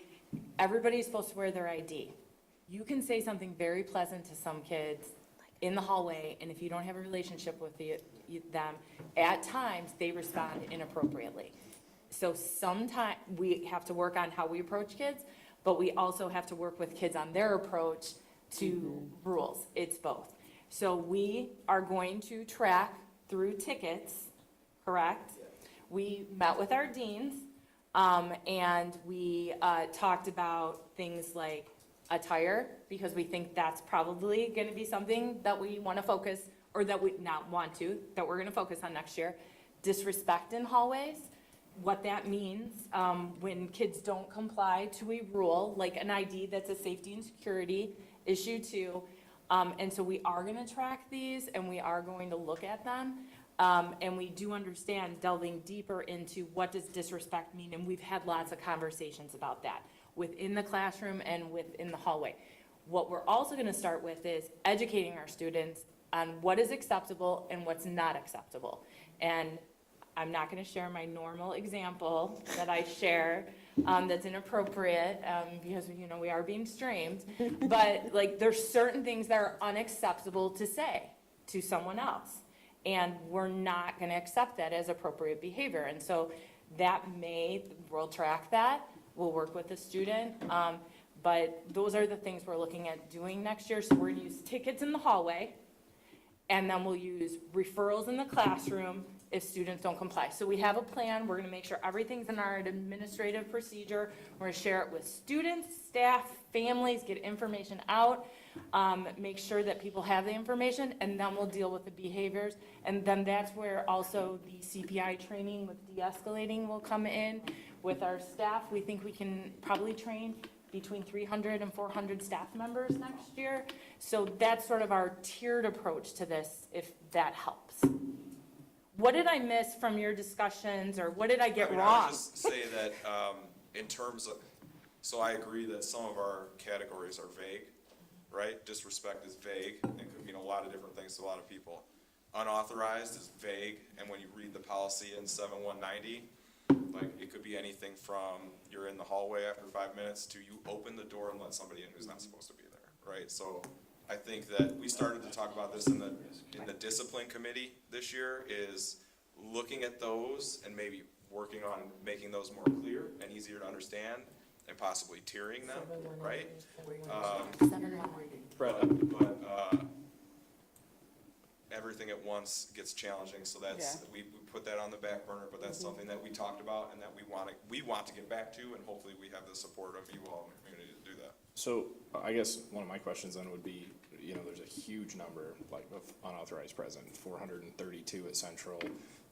everybody's supposed to wear their ID. You can say something very pleasant to some kids in the hallway, and if you don't have a relationship with them, at times they respond inappropriately. So sometimes we have to work on how we approach kids, but we also have to work with kids on their approach to rules. It's both. So we are going to track through tickets, correct? We met with our deans, and we talked about things like attire, because we think that's probably going to be something that we want to focus, or that we not want to, that we're going to focus on next year. Disrespect in hallways, what that means when kids don't comply to a rule, like an ID that's a safety and security issue too. And so we are going to track these, and we are going to look at them. And we do understand delving deeper into what does disrespect mean, and we've had lots of conversations about that within the classroom and within the hallway. What we're also going to start with is educating our students on what is acceptable and what's not acceptable. And I'm not going to share my normal example that I share that's inappropriate, because, you know, we are being streamed. But like, there's certain things that are unacceptable to say to someone else. And we're not gonna accept that as appropriate behavior. And so we'll track that, we'll work with the student. But those are the things we're looking at doing next year. So we're gonna use tickets in the hallway, and then we'll use referrals in the classroom if students don't comply. So we have a plan, we're gonna make sure everything's in our administrative procedure. We're gonna share it with students, staff, families, get information out, make sure that people have the information, and then we'll deal with the behaviors. And then that's where also the CPI training with de-escalating will come in. With our staff, we think we can probably train between 300 and 400 staff members next year. So that's sort of our tiered approach to this, if that helps. What did I miss from your discussions, or what did I get I wrong? would just say that, in terms of, so I agree that some of our categories are vague, right? Disrespect is vague and could mean a lot of different things to a lot of people. Unauthorized is vague, and when you read the policy in 7190, like, it could be anything from you're in the hallway after 5 minutes to you open the door and let somebody in who's not supposed to be there, right? So I think that we started to talk about this in the discipline committee this year, is looking at those and maybe working on making those more clear and easier to understand, and possibly tiering them, right? But everything at once gets challenging, so that's, we put that on the back burner, but that's something that we talked about and that we want to get back to, and hopefully we have the support of you all in the community to do that. So I guess one of my questions then would be, you know, there's a huge number like of unauthorized present, 432 at Central,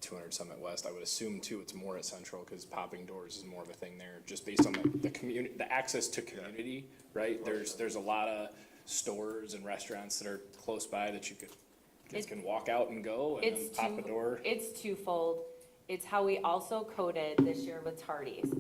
200 some at West. I would assume too it's more at Central because popping doors is more of a thing there, just based on the community, the access to community, right? There's a lot of stores and restaurants that are close by that you kids can walk out and go and then pop a door. It's twofold. It's how we also coded this year with tardies.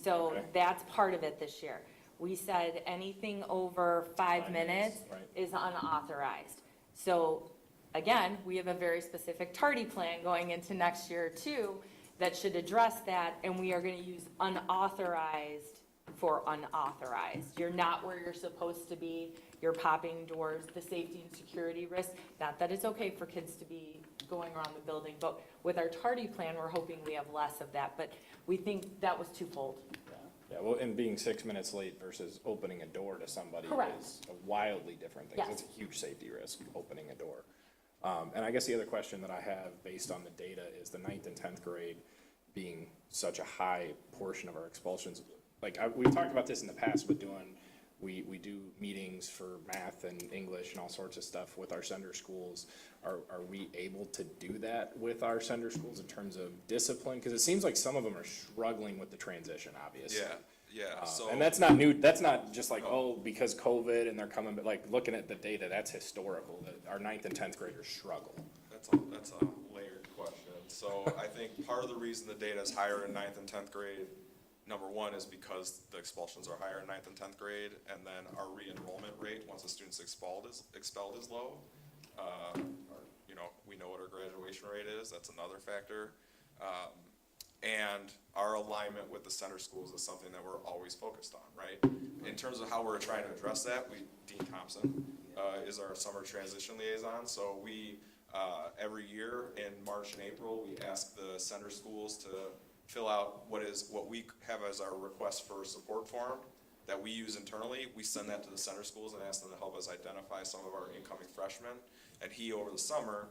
So that's part of it this year. We said anything over 5 minutes is unauthorized. So again, we have a very specific tardy plan going into next year too that should address that, and we are gonna use unauthorized for unauthorized. You're not where you're supposed to be, you're popping doors, the safety and security risk. Not that it's okay for kids to be going around the building, but with our tardy plan, we're hoping we have less of that, but we think that was twofold. Yeah, well, and being 6 minutes late versus opening a door to somebody Correct. is a wildly different thing. Yes. It's a huge safety risk, opening a door. And I guess the other question that I have based on the data is the 9th and 10th grade being such a high portion of our expulsions. Like, we've talked about this in the past with we do meetings for math and English and all sorts of stuff with our sender schools. Are we able to do that with our sender schools in terms of discipline? Because it seems like some of them are struggling with the transition, obviously. Yeah, so. And that's not new, that's not just like, oh, because COVID and they're coming, but like, looking at the data, that's historical, that our 9th and 10th graders struggle. That's a layered question. So I think part of the reason the data is higher in 9th and 10th grade, number one, is because the expulsions are higher in 9th and 10th grade, and then our re-enrollment rate, once a student's expelled is low. You know, we know what our graduation rate is, that's another factor. And our alignment with the center schools is something that we're always focused on, right? In terms of how we're trying to address that, Dean Thompson is our summer transition liaison, so we, every year in March and April, we ask the center schools to fill out what we have as our request for support form that we use internally. We send that to the center schools and ask them to help us identify some of our incoming freshmen. And he, over the summer,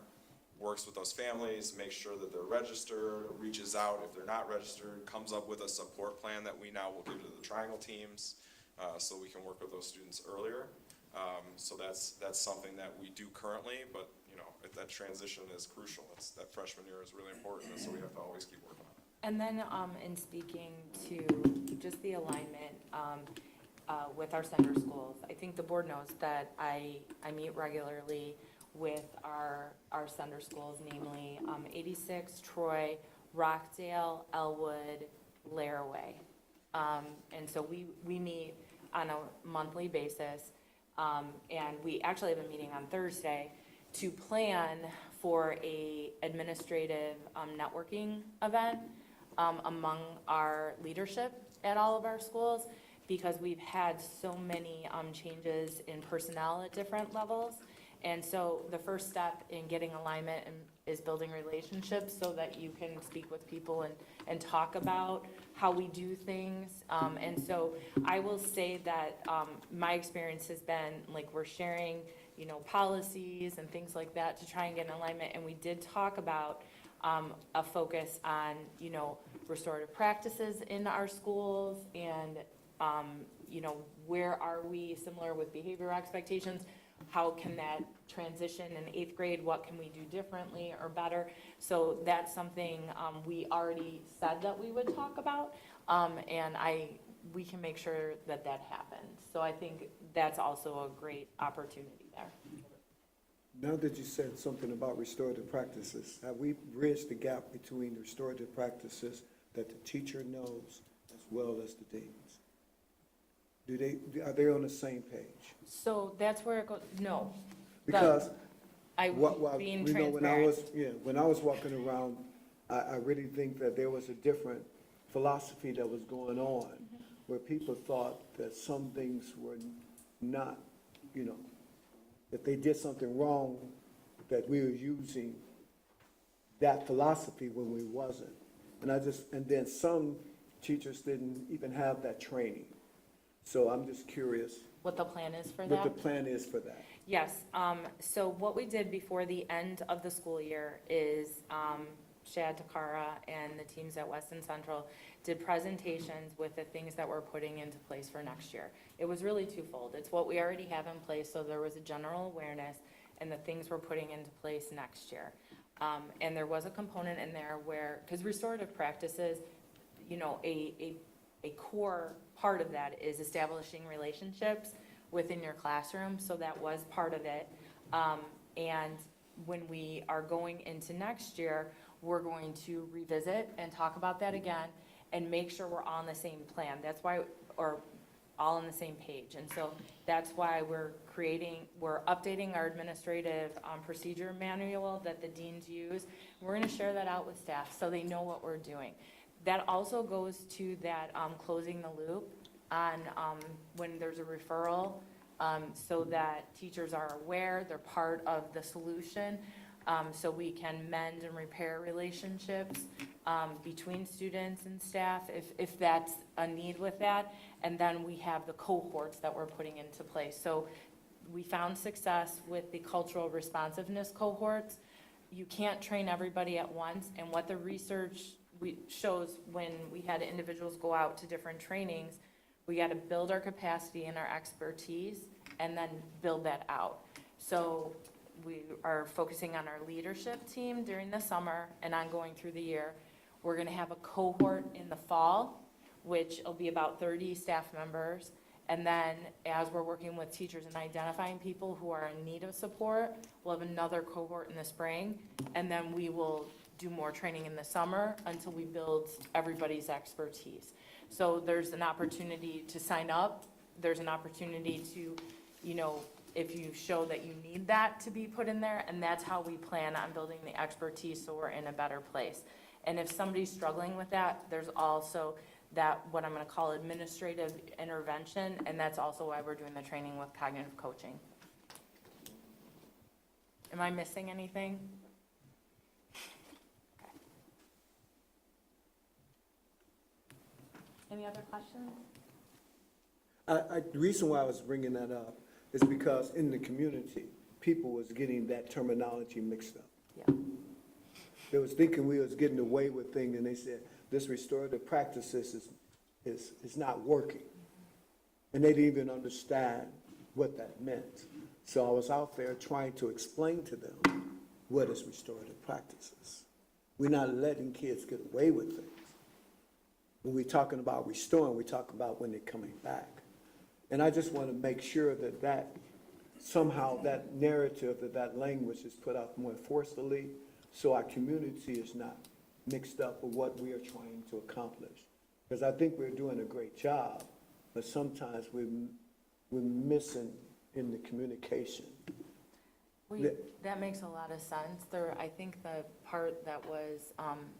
works with those families, makes sure that they're registered, reaches out if they're not registered, comes up with a support plan that we now will give to the triangle teams, so we can work with those students earlier. So that's something that we do currently, but you know, that transition is crucial. That freshman year is really important, and so we have to always keep working on it. And then, in speaking to just the alignment, with our sender schools, I think the board knows that I meet regularly with our sender schools, namely, 86, Troy, Rockdale, Elwood, Laraway. And so we meet on a monthly basis, and we actually have a meeting on Thursday to plan for a administrative, networking event, among our leadership at all of our schools because we've had so many changes in personnel at different levels. And so the first step in getting alignment is building relationships so that you can speak with people and talk about how we do things. And so I will say that my experience has been, like, we're sharing, you know, policies and things like that to try and get an alignment. And we did talk about a focus on, you know, restorative practices in our schools and, you know, where are we similar with behavioral expectations? How can that transition in 8th grade? What can we do differently or better? So that's something we already said that we would talk about, and we can make sure that that happens. So I think that's also a great opportunity there. Now that you said something about restorative practices, have we bridged the gap between restorative practices that the teacher knows as well as the deans? Are they on the same page? So that's where it goes, no. Because Being you know, transparent. when I was walking around, I really think that there was a different philosophy that was going on, where people thought that some things were not, you know, that they did something wrong, that we were using that philosophy when we wasn't. And then some teachers didn't even have that training. So I'm just curious What the plan is for that? what the plan is for that. Yes, so what we did before the end of the school year is Shad, Takara, and the teams at Weston Central did presentations with the things that we're putting into place for next year. It was really twofold. It's what we already have in place, so there was a general awareness, and the things we're putting into place next year. And there was a component in there where, because restorative practices, you know, a core part of that is establishing relationships within your classroom, so that was part of it. And when we are going into next year, we're going to revisit and talk about that again and make sure we're on the same plan. That's why, or all on the same page. And so that's why we're updating our administrative procedure manual that the deans use. We're gonna share that out with staff so they know what we're doing. That also goes to that closing the loop on when there's a referral, so that teachers are aware, they're part of the solution, so we can mend and repair relationships between students and staff if that's a need with that. And then we have the cohorts that we're putting into place. So we found success with the cultural responsiveness cohorts. You can't train everybody at once, and what the research shows when we had individuals go out to different trainings, we got to build our capacity and our expertise and then build that out. So we are focusing on our leadership team during the summer and ongoing through the year. We're going to have a cohort in the fall, which will be about 30 staff members. And then as we're working with teachers and identifying people who are in need of support, we'll have another cohort in the spring. And then we will do more training in the summer until we build everybody's expertise. So there's an opportunity to sign up. There's an opportunity to, you know, if you show that you need that to be put in there, and that's how we plan on building the expertise so we're in a better place. And if somebody's struggling with that, there's also that, what I'm gonna call administrative intervention, and that's also why we're doing the training with cognitive coaching. Am I missing anything? Any other questions? The reason why I was bringing that up is because in the community, people was getting that terminology mixed up. Yeah. They was thinking we was getting away with things, and they said, this restorative practices is not working. And they didn't even understand what that meant. So I was out there trying to explain to them what is restorative practices. We're not letting kids get away with things. When we're talking about restoring, we're talking about when they're coming back. And I just want to make sure that somehow that narrative, that language is put out more forcefully, so our community is not mixed up with what we are trying to accomplish. Because I think we're doing a great job, but sometimes we're missing in the communication. That makes a lot of sense. I think the part that was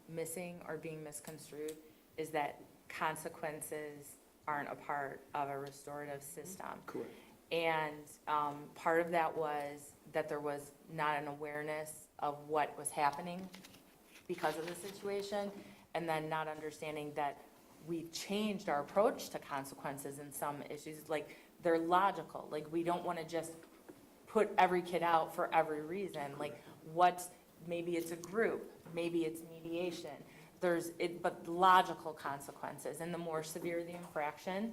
missing or being misconstrued is that consequences aren't a part of a restorative system. Correct. And part of that was that there was not an awareness of what was happening because of the situation, and then not understanding that we've changed our approach to consequences in some issues. Like, they're logical. Like, we don't want to just put every kid out for every reason. Like, maybe it's a group, maybe it's mediation. But logical consequences. And the more severe the infraction,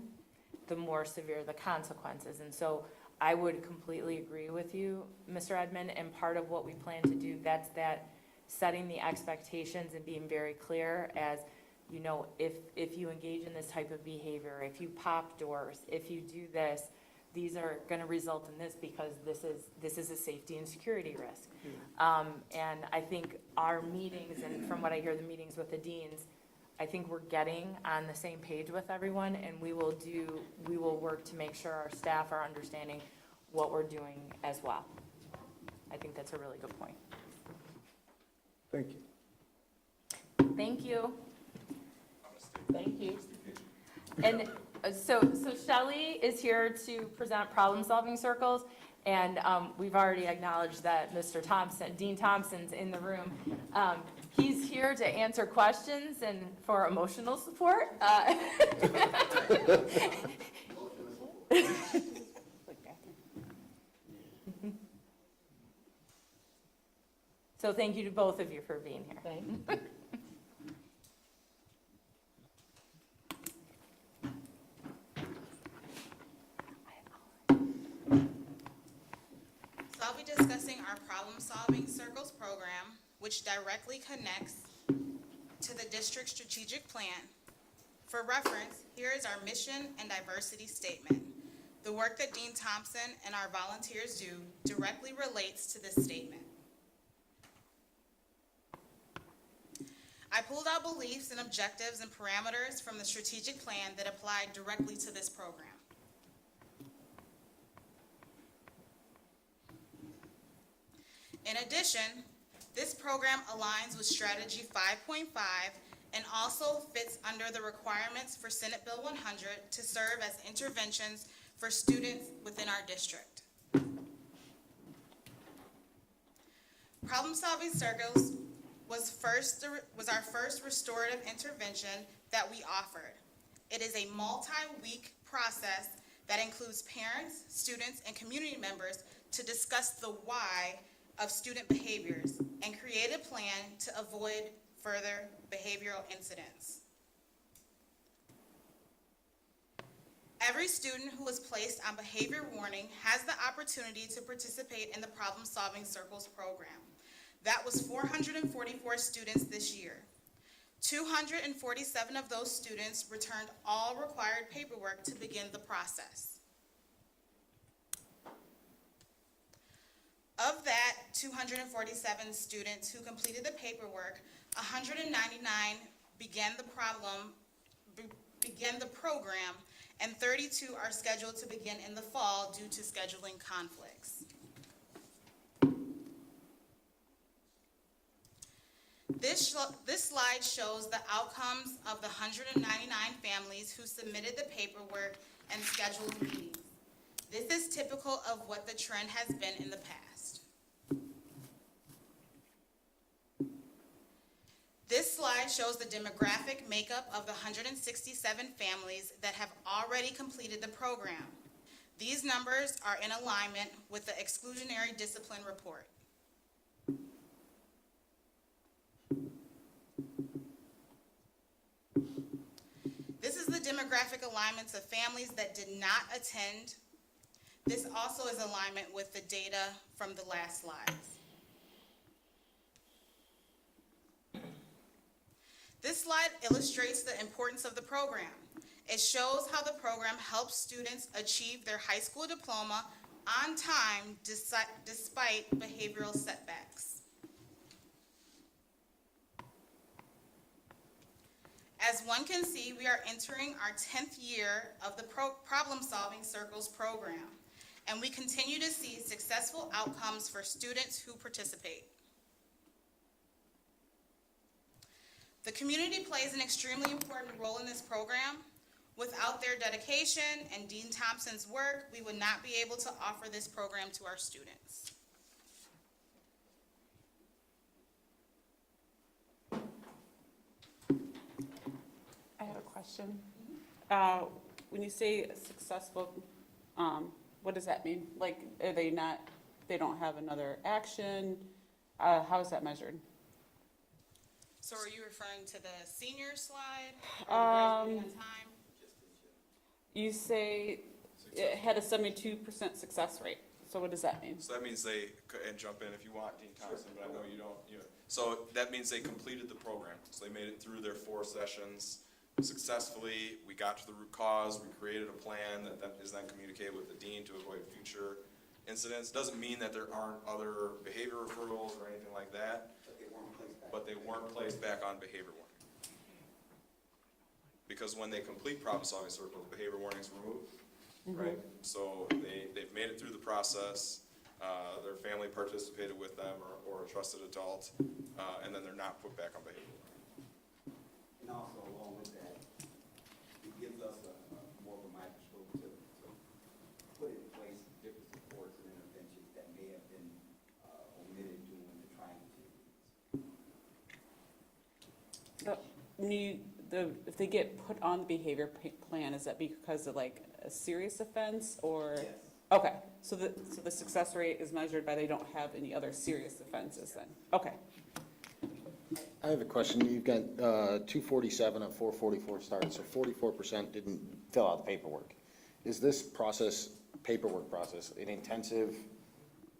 the more severe the consequences. And so I would completely agree with you, Mr. Edmond, and part of what we plan to do, that's that setting the expectations and being very clear as, you know, if you engage in this type of behavior, if you pop doors, if you do this, these are gonna result in this because this is a safety and security risk. And I think our meetings, and from what I hear, the meetings with the deans, I think we're getting on the same page with everyone, and we will work to make sure our staff are understanding what we're doing as well. I think that's a really good point. Thank you. Thank you. Thank you. And so Shelley is here to present problem-solving circles, and we've already acknowledged that Mr. Thompson, Dean Thompson's in the room. He's here to answer questions and for emotional support. So thank you to both of you for being here. Thank you. So I'll be discussing our problem-solving circles program, which directly connects to the district strategic plan. For reference, here is our mission and diversity statement. The work that Dean Thompson and our volunteers do directly relates to this statement. I pulled out beliefs and objectives and parameters from the strategic plan that apply directly to this program. In addition, this program aligns with Strategy 5.5 and also fits under the requirements for Senate Bill 100 to serve as interventions for students within our district. Problem-solving circles was our first restorative intervention that we offered. It is a multi-week process that includes parents, students, and community members to discuss the why of student behaviors and create a plan to avoid further behavioral incidents. Every student who is placed on behavior warning has the opportunity to participate in the Problem-Solving Circles program. That was 444 students this year. 247 of those students returned all required paperwork to begin the process. Of that 247 students who completed the paperwork, 199 began the program, and 32 are scheduled to begin in the fall due to scheduling conflicts. This slide shows the outcomes of the 199 families who submitted the paperwork and scheduled meetings. This is typical of what the trend has been in the past. This slide shows the demographic makeup of the 167 families that have already completed the program. These numbers are in alignment with the exclusionary discipline report. This is the demographic alignments of families that did not attend. This also is alignment with the data from the last slides. This slide illustrates the importance of the program. It shows how the program helps students achieve their high school diploma on time despite behavioral setbacks. As one can see, we are entering our 10th year of the Problem-Solving Circles program, and we continue to see successful outcomes for students who participate. The community plays an extremely important role in this program. Without their dedication and Dean Thompson's work, we would not be able to offer this program to our students. I have a question. When you say successful, what does that mean? Like, are they not, they don't have another action? How is that measured? So are you referring to the senior slide? Or the graduating on time? You say it had a 72% success rate. So what does that mean? So that means they, and jump in if you want, Dean Thompson, but I know you don't, so that means they completed the program. So they made it through their 4 sessions successfully. We got to the root cause. We created a plan that is then communicated with the dean to avoid future incidents. Doesn't mean that there aren't other behavior referrals or anything like that, but they weren't placed back on behavior warning. Because when they complete problem-solving circles, behavior warnings removed, right? So they've made it through the process, their family participated with them or a trusted adult, and then they're not put back on behavior warning. And also along with that, it gives us more of a microscope to put in place different supports and interventions that may have been omitted during the trying periods. If they get put on the behavior plan, is that because of like a serious offense or? Yes. Okay, so the success rate is measured by they don't have any other serious offenses then? Okay. I have a question. You've got 247 of 444 started, so 44% didn't fill out the paperwork. Is this process, paperwork process, an intensive,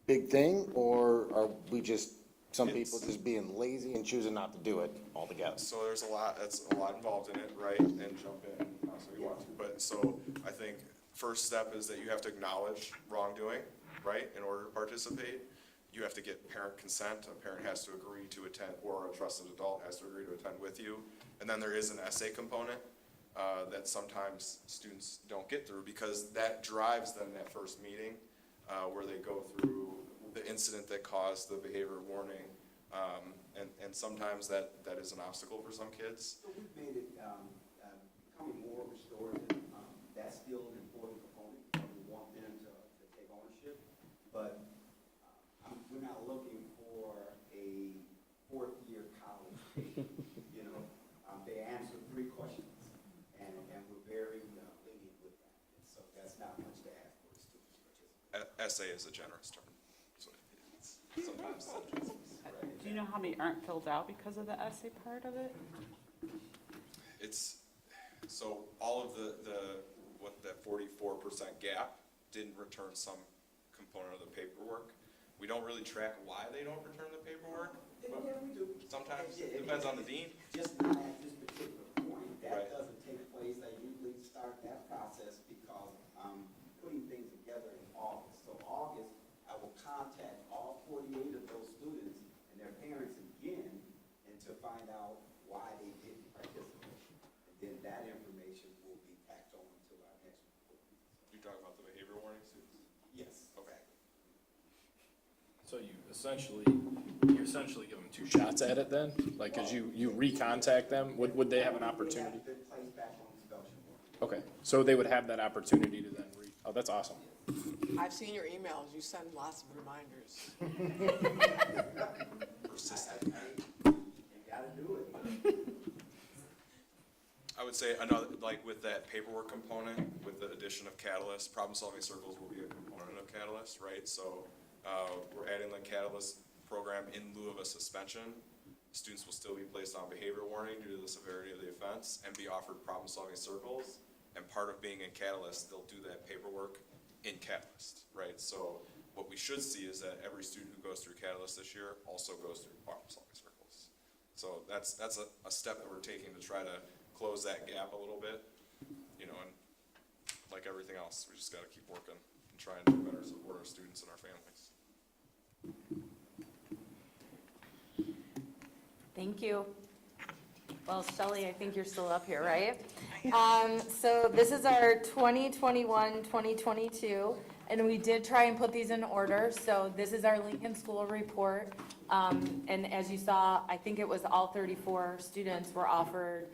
big thing, or are we just, some people just being lazy and choosing not to do it altogether? So there's that's a lot involved in it, right? And jump in, so you want to. But so I think first step is that you have to acknowledge wrongdoing, right? In order to participate, you have to get parent consent. A parent has to agree to attend, or a trusted adult has to agree to attend with you. And then there is an essay component that sometimes students don't get through because that drives them that first meeting where they go through the incident that caused the behavior warning. And sometimes that is an obstacle for some kids. So we've made it becoming more restorative. That's still an important component. We want them to take ownership, but we're not looking for a 4th-year college patient. They answer 3 questions, and we're very lenient with that. And so that's not much to ask for the students to participate. Essay is a generous term. So it's sometimes Do you know how many aren't filled out because of the essay part of it? it's so all of what that 44% gap didn't return some component of the paperwork. We don't really track why they don't return the paperwork. But Yeah, we do. sometimes it depends on the dean. Just not at this particular point. That Right. doesn't take place. I usually start that process because I'm putting things together in August. So August, I will contact all 48 of those students and their parents again, and to find out why they didn't participate. And then that information will be tacked on to our next report. You're talking about the behavior warning students? Yes. Okay. So you essentially give them 2 shots at it then? Like, cause you recontact them, would they have an opportunity? They have been placed back on expulsion board. Okay, so they would have that opportunity to then oh, that's awesome. I've seen your emails, you send lots of reminders. Persistent. You gotta do it. I would say another, like with that paperwork component, with the addition of Catalyst, problem-solving circles will be a component of Catalyst, right? So we're adding the Catalyst program in lieu of a suspension. Students will still be placed on behavior warning due to the severity of the offense and be offered problem-solving circles. And part of being in Catalyst, they'll do that paperwork in Catalyst, right? So what we should see is that every student who goes through Catalyst this year also goes through problem-solving circles. So that's a step that we're taking to try to close that gap a little bit, and like everything else, we just gotta keep working and trying to better support our students and our families. Thank you. Well, Shelley, I think you're still up here, right? So this is our 2021-2022 And we did try and put these in order, so this is our Lincoln School report. And as you saw, I think it was all 34 students were offered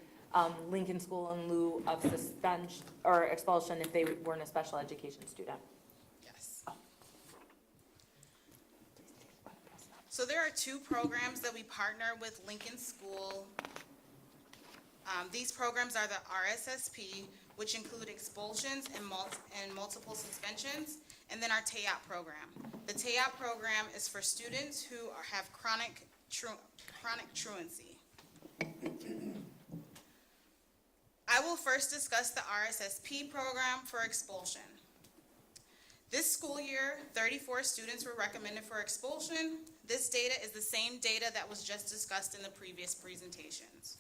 Lincoln School in lieu of suspension or expulsion if they weren't a special education student. Yes. So there are two programs that we partner with Lincoln School. These programs are the RSSP, which include expulsions and multiple suspensions, and then our TAOP program. The TAOP program is for students who have chronic truancy. I will first discuss the RSSP program for expulsion. This school year, 34 students were recommended for expulsion. This data is the same data that was just discussed in the previous presentations.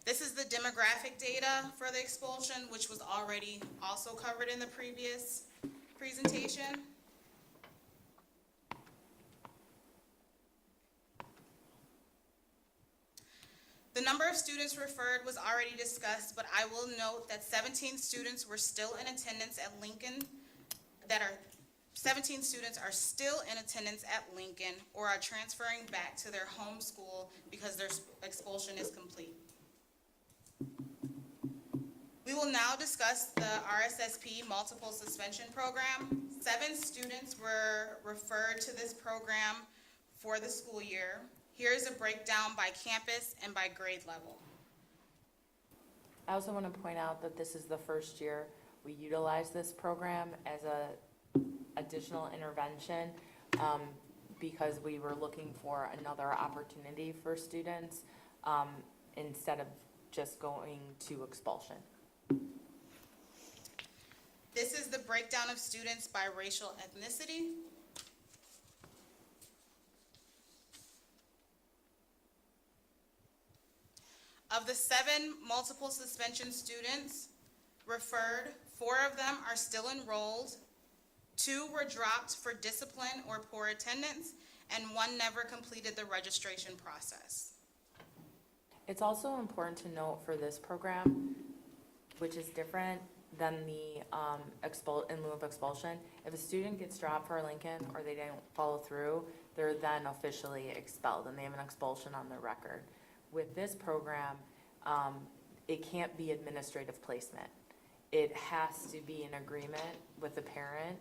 This is the demographic data for the expulsion, which was already also covered in the previous presentation. The number of students referred was already discussed, but I will note that 17 students were still in attendance at Lincoln, 17 students are still in attendance at Lincoln or are transferring back to their home school because their expulsion is complete. We will now discuss the RSSP multiple suspension program. 7 students were referred to this program for the school year. Here's a breakdown by campus and by grade level. I also want to point out that this is the first year we utilize this program as a additional intervention because we were looking for another opportunity for students instead of just going to expulsion. This is the breakdown of students by racial ethnicity. Of the 7 multiple suspension students referred, 4 of them are still enrolled, 2 were dropped for discipline or poor attendance, and 1 never completed the registration process. It's also important to note for this program, which is different than the in lieu of expulsion, if a student gets dropped for Lincoln or they don't follow through, they're then officially expelled and they have an expulsion on their record. With this program, it can't be administrative placement. It has to be an agreement with the parent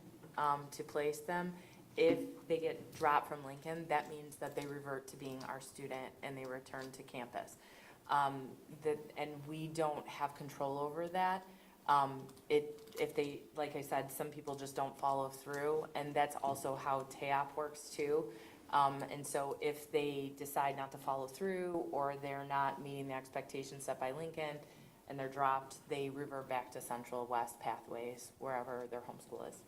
to place them. If they get dropped from Lincoln, that means that they revert to being our student and they return to campus. And we don't have control over that. If they, like I said, some people just don't follow through, and that's also how TAOP works too. And so if they decide not to follow through or they're not meeting the expectations set by Lincoln and they're dropped, they revert back to Central West pathways, wherever their homeschool is.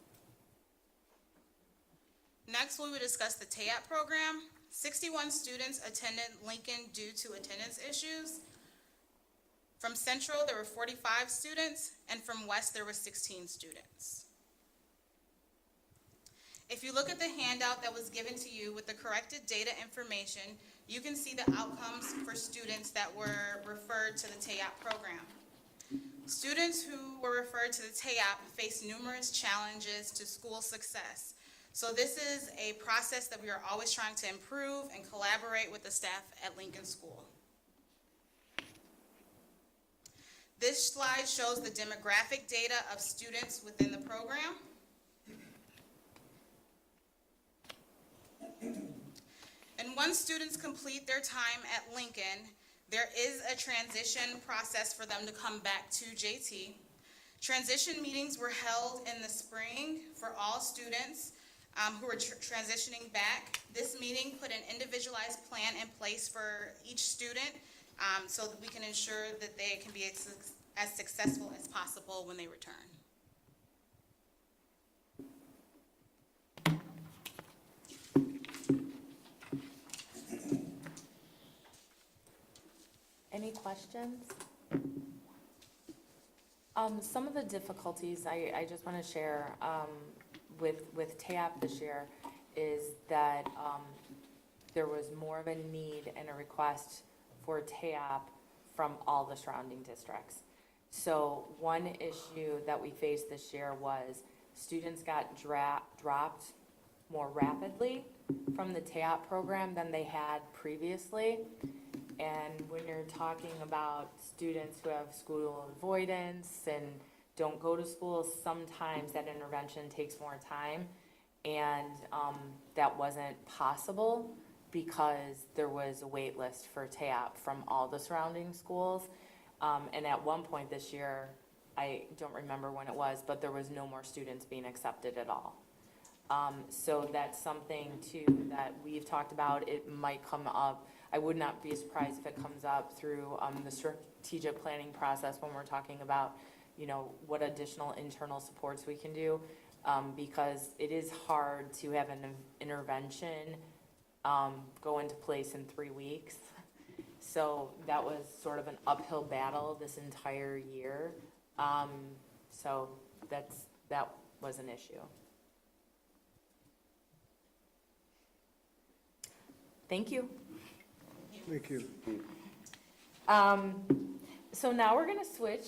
Next, we will discuss the TAOP program. 61 students attended Lincoln due to attendance issues. From Central, there were 45 students, and from West, there were 16 students. If you look at the handout that was given to you with the corrected data information, you can see the outcomes for students that were referred to the TAOP program. Students who were referred to the TAOP face numerous challenges to school success. So this is a process that we are always trying to improve and collaborate with the staff at Lincoln School. This slide shows the demographic data of students within the program. And once students complete their time at Lincoln, there is a transition process for them to come back to JT. Transition meetings were held in the spring for all students who were transitioning back. This meeting put an individualized plan in place for each student so that we can ensure that they can be as successful as possible when they return. Any questions? Some of the difficulties I just want to share with TAOP this year is that there was more of a need and a request for TAOP from all the surrounding districts. So one issue that we faced this year was students got dropped more rapidly from the TAP program than they had previously. And when you're talking about students who have school avoidance and don't go to school, sometimes that intervention takes more time. And that wasn't possible because there was a wait list for TAP from all the surrounding schools. And at one point this year, I don't remember when it was, but there was no more students being accepted at all. So that's something too that we've talked about. It might come up. I would not be surprised if it comes up through the strategic planning process when we're talking about, you know, what additional internal supports we can do. Because it is hard to have an intervention go into place in 3 weeks. So that was sort of an uphill battle this entire year. So that was an issue. Thank you. Thank you. So now we're gonna switch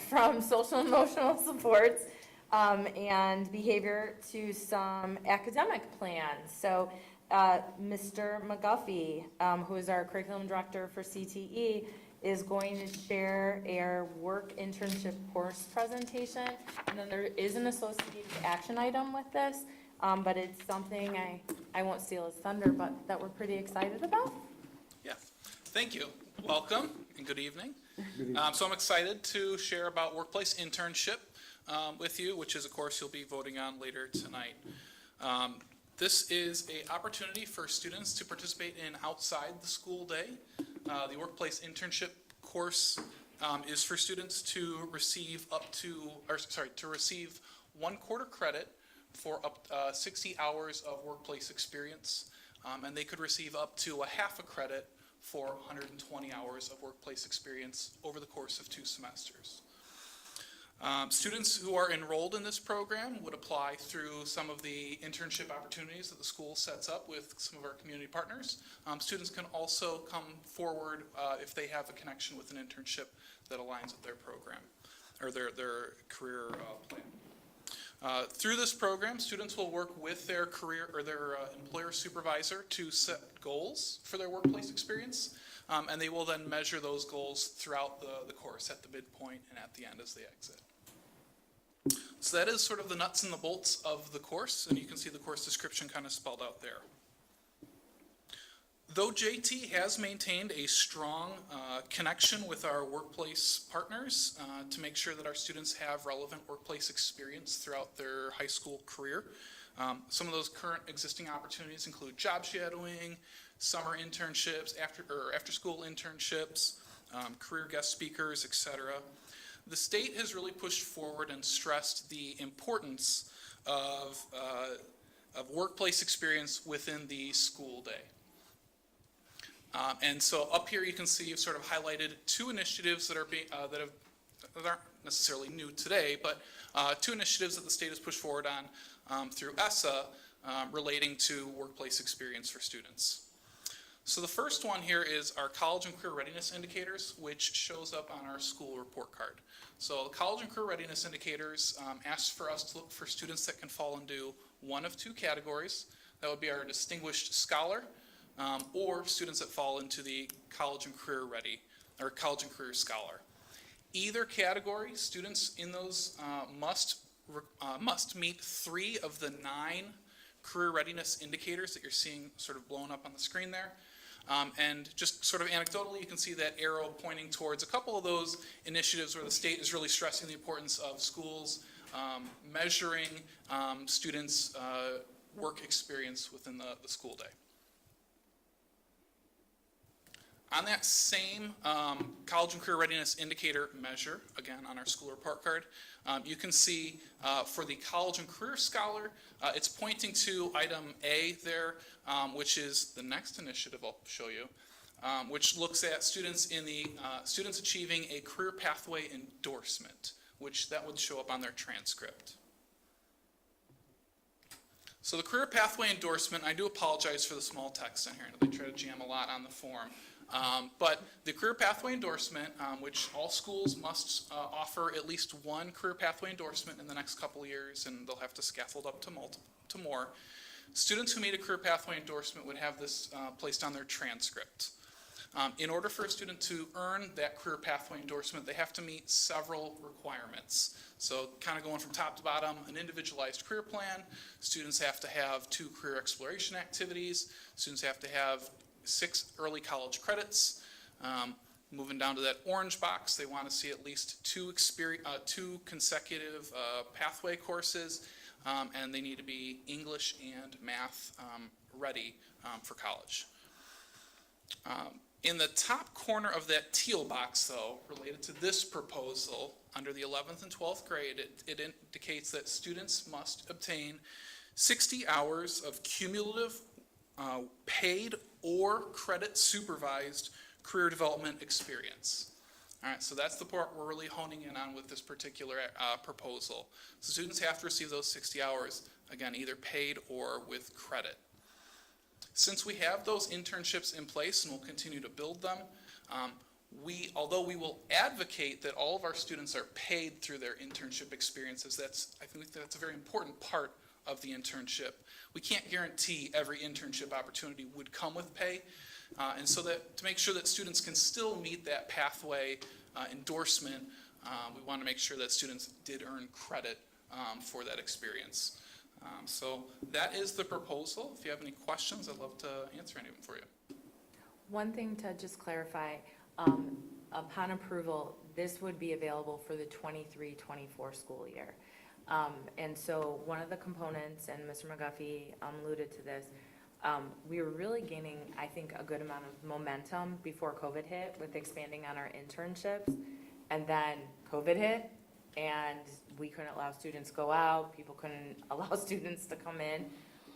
from social emotional supports and behavior to some academic plans. So Mr. McGuffey, who is our curriculum director for CTE, is going to share a work internship course presentation. And then there is an associated action item with this, but it's something I won't steal his thunder, but that we're pretty excited about. Yeah, thank you. Welcome and good evening. So I'm excited to share about workplace internship with you, which is a course you'll be voting on later tonight. This is an opportunity for students to participate in outside the school day. The workplace internship course is for students to receive to receive 1 quarter credit for up 60 hours of workplace experience, and they could receive up to a half a credit for 120 hours of workplace experience over the course of 2 semesters. Students who are enrolled in this program would apply through some of the internship opportunities that the school sets up with some of our community partners. Students can also come forward if they have a connection with an internship that aligns with their program or their career plan. Through this program, students will work with their career or their employer supervisor to set goals for their workplace experience, and they will then measure those goals throughout the course at the midpoint and at the end as they exit. So that is sort of the nuts and the bolts of the course, and you can see the course description kind of spelled out there. Though JT has maintained a strong connection with our workplace partners to make sure that our students have relevant workplace experience throughout their high school career, some of those current existing opportunities include job shadowing, summer internships, after school internships, career guest speakers, etc. The state has really pushed forward and stressed the importance of workplace experience within the school day. And so up here you can see you've sort of highlighted 2 initiatives that aren't necessarily new today, but 2 initiatives that the state has pushed forward on through ESSA relating to workplace experience for students. So the first one here is our college and career readiness indicators, which shows up on our school report card. So the college and career readiness indicators asks for us to look for students that can fall into one of 2 categories. That would be our distinguished scholar, or students that fall into the college and career ready, or college and career scholar. Either category, students in those must meet 3 of the 9 career readiness indicators that you're seeing sort of blown up on the screen there. And just sort of anecdotally, you can see that arrow pointing towards a couple of those initiatives where the state is really stressing the importance of schools measuring students' work experience within the school day. On that same college and career readiness indicator measure, again on our school report card, you can see for the college and career scholar, it's pointing to item A there, which is the next initiative I'll show you, which looks at students students achieving a career pathway endorsement, which that would show up on their transcript. So the career pathway endorsement, I do apologize for the small text in here. They try to jam a lot on the form. But the career pathway endorsement, which all schools must offer at least one career pathway endorsement in the next couple of years, and they'll have to scaffold up to more. Students who made a career pathway endorsement would have this placed on their transcript. In order for a student to earn that career pathway endorsement, they have to meet several requirements. So kind of going from top to bottom, an individualized career plan, students have to have 2 career exploration activities, students have to have 6 early college credits. Moving down to that orange box, they want to see at least 2 consecutive pathway courses, and they need to be English and math ready for college. In the top corner of that teal box, though, related to this proposal, under the 11th and 12th grade, it indicates that students must obtain 60 hours of cumulative paid or credit supervised career development experience. All right, so that's the part we're really honing in on with this particular proposal. So students have to receive those 60 hours, again, either paid or with credit. Since we have those internships in place and we'll continue to build them, although we will advocate that all of our students are paid through their internship experiences, I think that's a very important part of the internship. We can't guarantee every internship opportunity would come with pay, and so that to make sure that students can still meet that pathway endorsement, we want to make sure that students did earn credit for that experience. So that is the proposal. If you have any questions, I'd love to answer any of them for you. One thing to just clarify, upon approval, this would be available for the 23-24 school year. And so one of the components, and Mr. McGuffey alluded to this, we were really gaining, I think, a good amount of momentum before COVID hit with expanding on our internships. And then COVID hit, and we couldn't allow students to go out, people couldn't allow students to come in.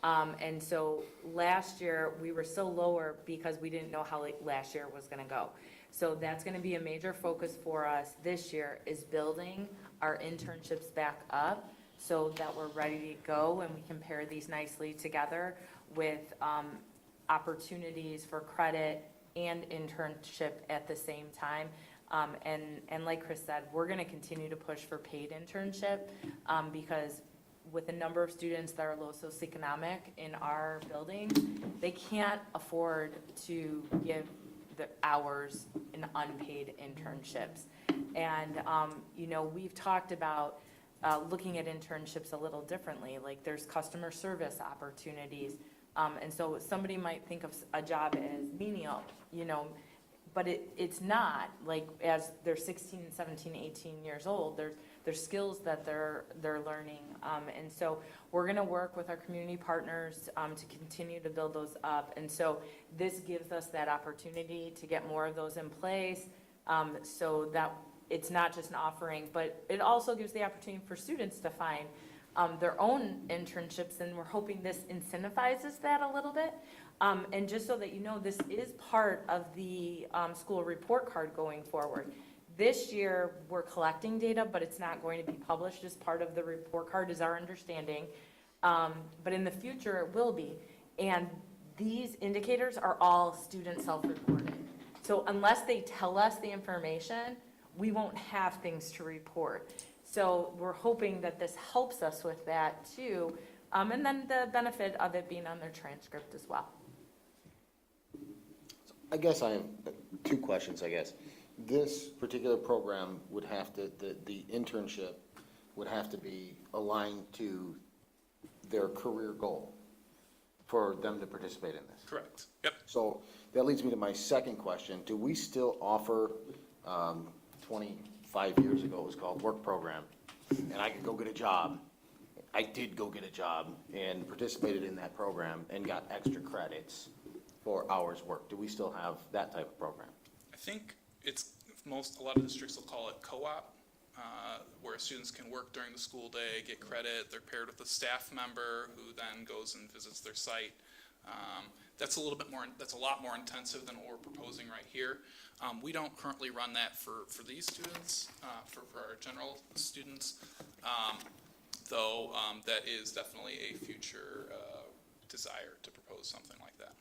And so last year, we were so lower because we didn't know how last year was gonna go. So that's gonna be a major focus for us this year, is building our internships back up so that we're ready to go and we can pair these nicely together with opportunities for credit and internship at the same time. And like Chris said, we're gonna continue to push for paid internship because with the number of students that are low socioeconomic in our buildings, they can't afford to give the hours in unpaid internships. And, we've talked about looking at internships a little differently, like there's customer service opportunities. And so somebody might think of a job as menial, but it's not. Like, as they're 16, 17, 18 years old, there's skills that they're learning. And so we're gonna work with our community partners to continue to build those up. And so this gives us that opportunity to get more of those in place, so that it's not just an offering, but it also gives the opportunity for students to find their own internships, and we're hoping this incentivizes that a little bit. And just so that you know, this is part of the school report card going forward. This year, we're collecting data, but it's not going to be published as part of the report card, is our understanding. But in the future, it will be. And these indicators are all student self-reported. So unless they tell us the information, we won't have things to report. So we're hoping that this helps us with that too. And then the benefit of it being on their transcript as well. I guess I have 2 questions, I guess. This particular program would have to, the internship would have to be aligned to their career goal for them to participate in this. Correct. Yep. So that leads me to my second question. Do we still offer, 25 years ago, it was called Work Program, and I could go get a job. I did go get a job and participated in that program and got extra credits for hours worked. Do we still have that type of program? I think a lot of districts will call it co-op, where students can work during the school day, get credit, they're paired with a staff member who then goes and visits their site. That's a lot more intensive than what we're proposing right here. We don't currently run that for these students, for our general students, though that is definitely a future desire to propose something like that.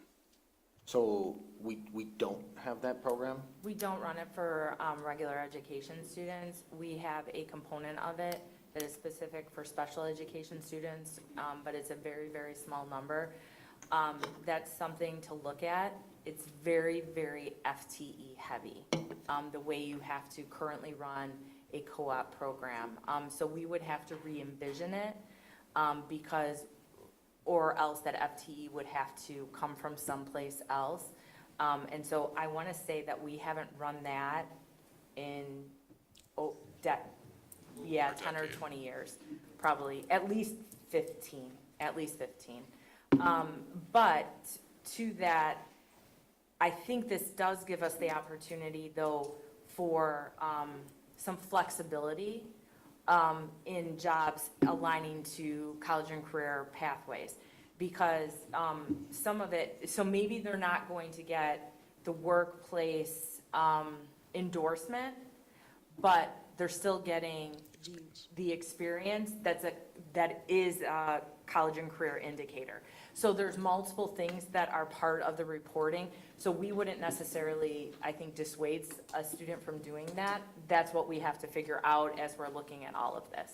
So we don't have that program? We don't run it for regular education students. We have a component of it that is specific for special education students, but it's a very, very small number. That's something to look at. It's very, very FTE heavy, the way you have to currently run a co-op program. So we would have to re-envision it because, or else that FTE would have to come from someplace else. And so I want to say that we haven't run that in, 10 or 20 years, probably, at least 15. But to that, I think this does give us the opportunity, though, for some flexibility in jobs aligning to college and career pathways. Because some of it, so maybe they're not going to get the workplace endorsement, but they're still getting the experience that is a college and career indicator. So there's multiple things that are part of the reporting. So we wouldn't necessarily, I think, dissuade a student from doing that. That's what we have to figure out as we're looking at all of this.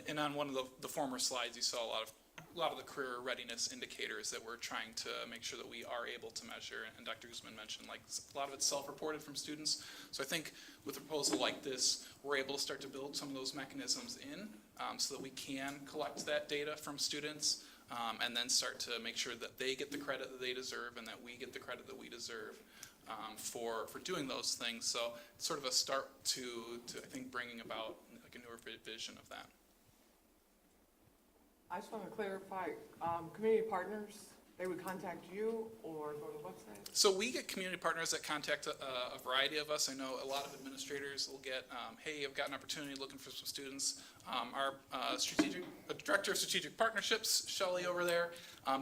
And on one of the former slides, you saw a lot of the career readiness indicators that we're trying to make sure that we are able to measure. And Dr. Guzman mentioned, like, a lot of it's self-reported from students. So I think with a proposal like this, we're able to start to build some of those mechanisms in so that we can collect that data from students and then start to make sure that they get the credit that they deserve and that we get the credit that we deserve for doing those things. So it's sort of a start to I think, bringing about like a newer vision of that. I just want to clarify, community partners, they would contact you or go to the website? So we get community partners that contact a variety of us. I know a lot of administrators will get, hey, I've got an opportunity looking for some students. Our director of strategic partnerships, Shelley over there,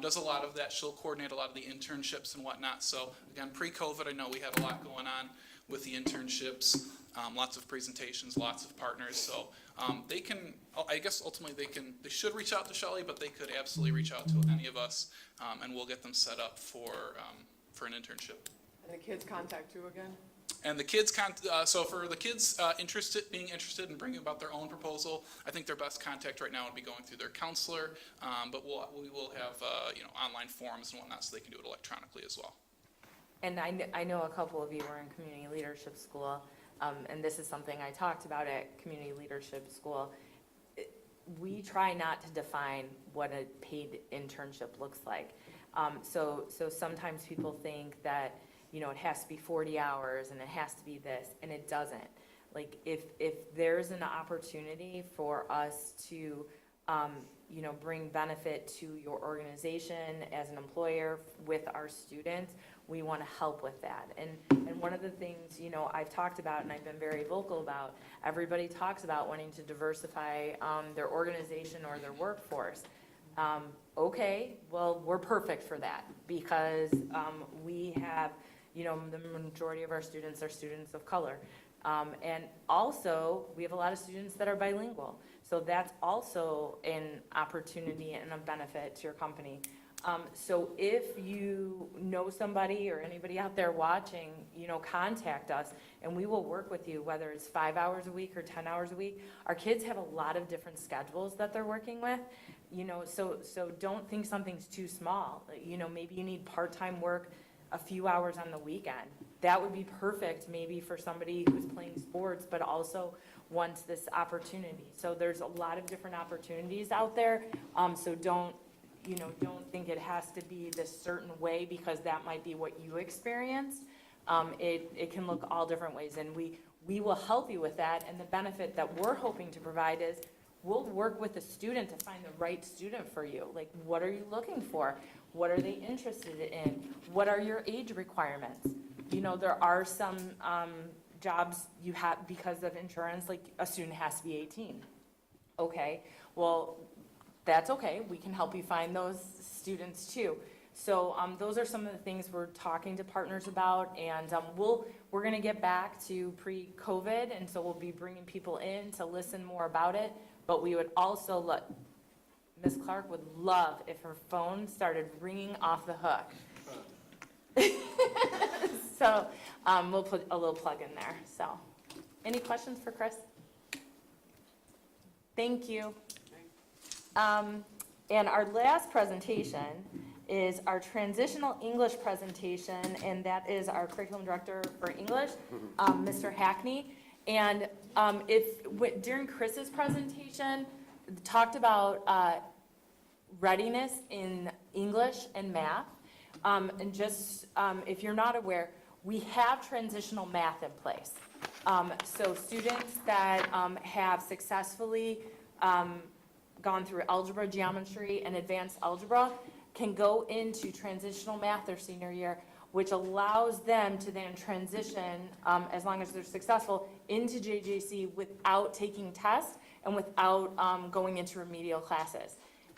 does a lot of that. She'll coordinate a lot of the internships and whatnot. So again, pre-COVID, I know we had a lot going on with the internships, lots of presentations, lots of partners. So they can, I guess ultimately they should reach out to Shelley, but they could absolutely reach out to any of us, and we'll get them set up for an internship. And the kids contact you again? And the kids, so for the kids being interested in bringing about their own proposal, I think their best contact right now would be going through their counselor, but we will have online forums and whatnot, so they can do it electronically as well. And I know a couple of you are in community leadership school, and this is something I talked about at community leadership school. We try not to define what a paid internship looks like. So sometimes people think that, it has to be 40 hours and it has to be this, and it doesn't. Like, if there's an opportunity for us to, bring benefit to your organization as an employer with our students, we want to help with that. And one of the things, I've talked about and I've been very vocal about, everybody talks about wanting to diversify their organization or their workforce. Okay, well, we're perfect for that because we have, the majority of our students are students of color. And also, we have a lot of students that are bilingual. So that's also an opportunity and a benefit to your company. So if you know somebody or anybody out there watching, contact us and we will work with you, whether it's 5 hours a week or 10 hours a week. Our kids have a lot of different schedules that they're working with, so don't think something's too small. Maybe you need part-time work a few hours on the weekend. That would be perfect maybe for somebody who's playing sports, but also wants this opportunity. So there's a lot of different opportunities out there. So don't think it has to be this certain way because that might be what you experienced. It can look all different ways, and we will help you with that. And the benefit that we're hoping to provide is we'll work with the student to find the right student for you. Like, what are you looking for? What are they interested in? What are your age requirements? There are some jobs you have because of insurance, like a student has to be 18. Okay, well, that's okay. We can help you find those students too. So those are some of the things we're talking to partners about, and we're going to get back to pre-COVID, and so we'll be bringing people in to listen more about it. But we would also Ms. Clark would love if her phone started ringing off the hook. So we'll put a little plug in there, so. Any questions for Chris? Thank you. And our last presentation is our transitional English presentation, and that is our curriculum director for English, Mr. Hackney. And during Chris's presentation, talked about readiness in English and math. And just, if you're not aware, we have transitional math in place. So students that have successfully gone through algebra, geometry, and advanced algebra can go into transitional math their senior year, which allows them to then transition, as long as they're successful, into JJC without taking tests and without going into remedial classes.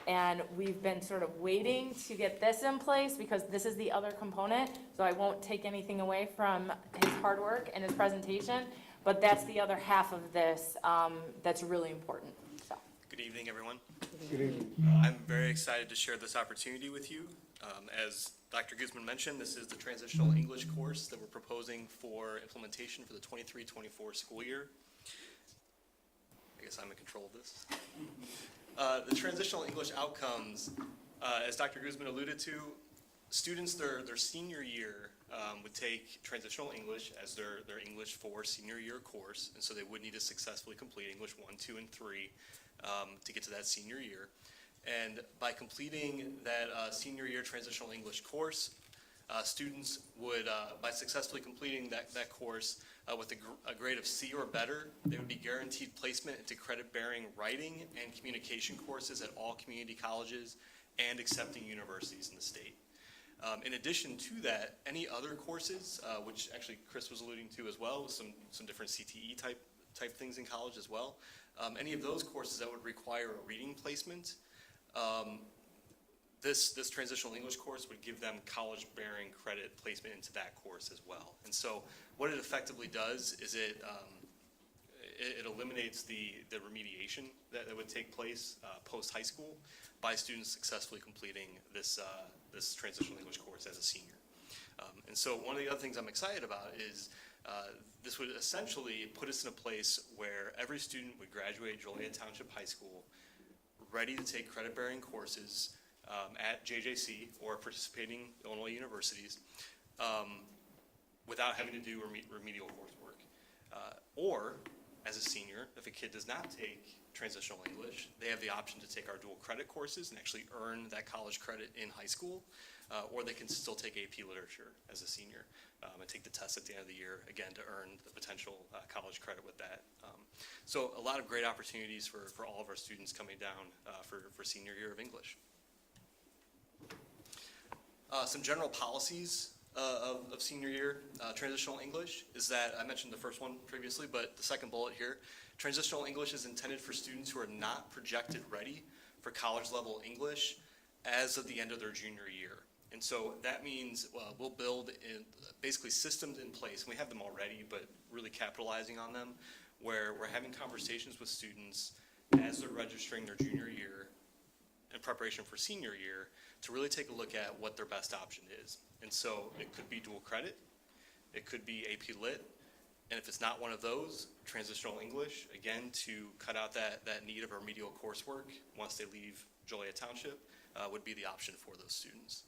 And we've been sort of waiting to get this in place because this is the other component, so I won't take anything away from his hard work and his presentation, but that's the other half of this that's really important, so. Good evening, everyone. Good evening. I'm very excited to share this opportunity with you. As Dr. Guzman mentioned, this is the transitional English course that we're proposing for implementation for the 23-24 school year. I guess I'm in control of this. The transitional English outcomes, as Dr. Guzman alluded to, students their senior year would take transitional English as their English 4 senior year course, and so they would need to successfully complete English 1, 2, and 3 to get to that senior year. And by completing that senior year transitional English course, students would, by successfully completing that course with a grade of C or better, they would be guaranteed placement into credit-bearing writing and communication courses at all community colleges and accepting universities in the state. In addition to that, any other courses, which actually Chris was alluding to as well, with some different CTE type things in college as well, any of those courses that would require a reading placement, this transitional English course would give them college-bearing credit placement into that course as well. And so what it effectively does is it eliminates the remediation that would take place post-high school by students successfully completing this transitional English course as a senior. And so one of the other things I'm excited about is this would essentially put us in a place where every student would graduate Joliet Township High School ready to take credit-bearing courses at JJC or participating Illinois universities without having to do remedial coursework. Or, as a senior, if a kid does not take transitional English, they have the option to take our dual credit courses and actually earn that college credit in high school, or they can still take AP Literature as a senior and take the test at the end of the year, again, to earn the potential college credit with that. So a lot of great opportunities for all of our students coming down for senior year of English. Some general policies of senior year transitional English is that, I mentioned the first one previously, but the second bullet here, transitional English is intended for students who are not projected ready for college level English as of the end of their junior year. And so that means we'll build basically systems in place, and we have them already, but really capitalizing on them, where we're having conversations with students as they're registering their junior year in preparation for senior year to really take a look at what their best option is. And so it could be dual credit, it could be AP Lit, and if it's not one of those, transitional English, again, to cut out that need of remedial coursework once they leave Joliet Township, would be the option for those students.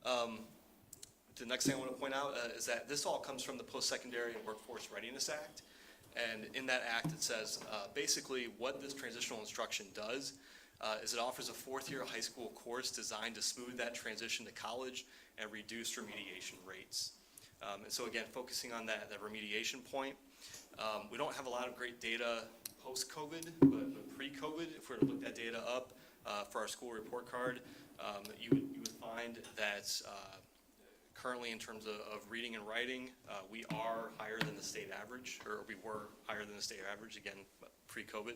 The next thing I want to point out is that this all comes from the Post-Secondary and Workforce Readiness Act. And in that act, it says basically what this transitional instruction does is it offers a fourth-year high school course designed to smooth that transition to college and reduce remediation rates. And so again, focusing on that remediation point, we don't have a lot of great data post-COVID, but pre-COVID, if we were to look that data up for our school report card, you would find that currently in terms of reading and writing, we are higher than the state average, or we were higher than the state average, again, pre-COVID.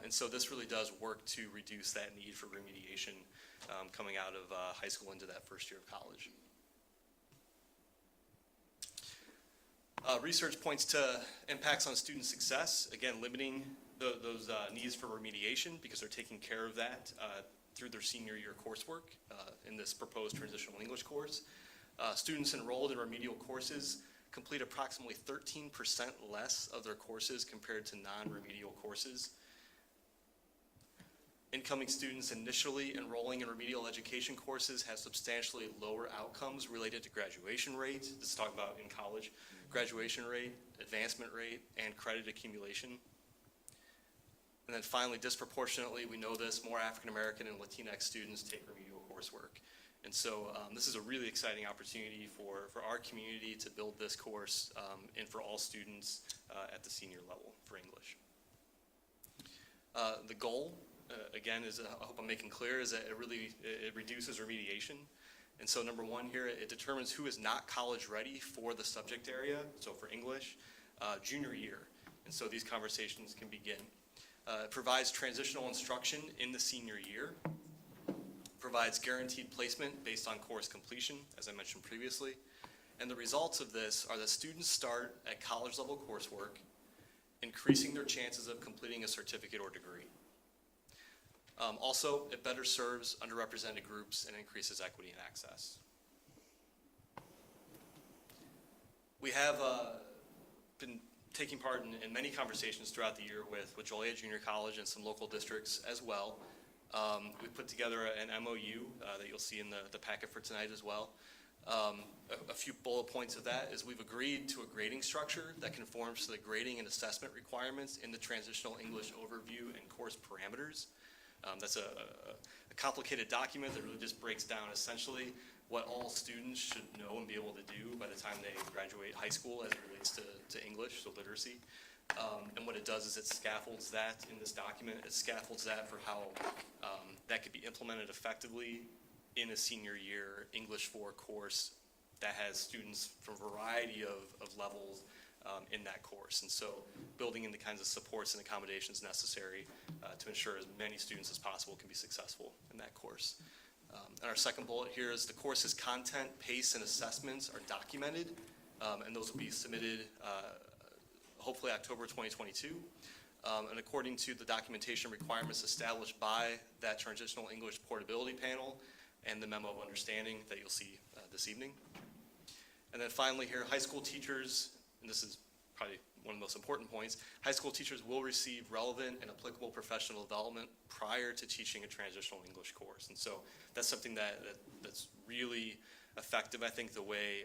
And so this really does work to reduce that need for remediation coming out of high school into that first year of college. Research points to impacts on student success, again, limiting those needs for remediation because they're taking care of that through their senior year coursework in this proposed transitional English course. Students enrolled in remedial courses complete approximately 13% less of their courses compared to non-remedial courses. Incoming students initially enrolling in remedial education courses have substantially lower outcomes related to graduation rate. This is talking about in college, graduation rate, advancement rate, and credit accumulation. And then finally, disproportionately, we know this, more African American and Latinx students take remedial coursework. And so this is a really exciting opportunity for our community to build this course and for all students at the senior level for English. The goal, again, is I hope I'm making clear, is that it reduces remediation. And so number one here, it determines who is not college ready for the subject area, so for English, junior year. And so these conversations can begin. It provides transitional instruction in the senior year, provides guaranteed placement based on course completion, as I mentioned previously. And the results of this are that students start at college level coursework, increasing their chances of completing a certificate or degree. Also, it better serves underrepresented groups and increases equity and access. We have been taking part in many conversations throughout the year with Joliet Junior College and some local districts as well. We put together an MOU that you'll see in the packet for tonight as well. A few bullet points of that is we've agreed to a grading structure that conforms to the grading and assessment requirements in the Transitional English Overview and Course Parameters. That's a complicated document that really just breaks down essentially what all students should know and be able to do by the time they graduate high school as it relates to English, so literacy. And what it does is it scaffolds that in this document. It scaffolds that for how that could be implemented effectively in a senior year English 4 course that has students from a variety of levels in that course. And so building in the kinds of supports and accommodations necessary to ensure as many students as possible can be successful in that course. And our second bullet here is the course's content, pace, and assessments are documented, and those will be submitted hopefully October 2022. And according to the documentation requirements established by that Transitional English Portability Panel and the Memo of Understanding that you'll see this evening. And then finally here, high school teachers, and this is probably one of the most important points, high school teachers will receive relevant and applicable professional development prior to teaching a transitional English course. And so that's something that's really effective, I think, the way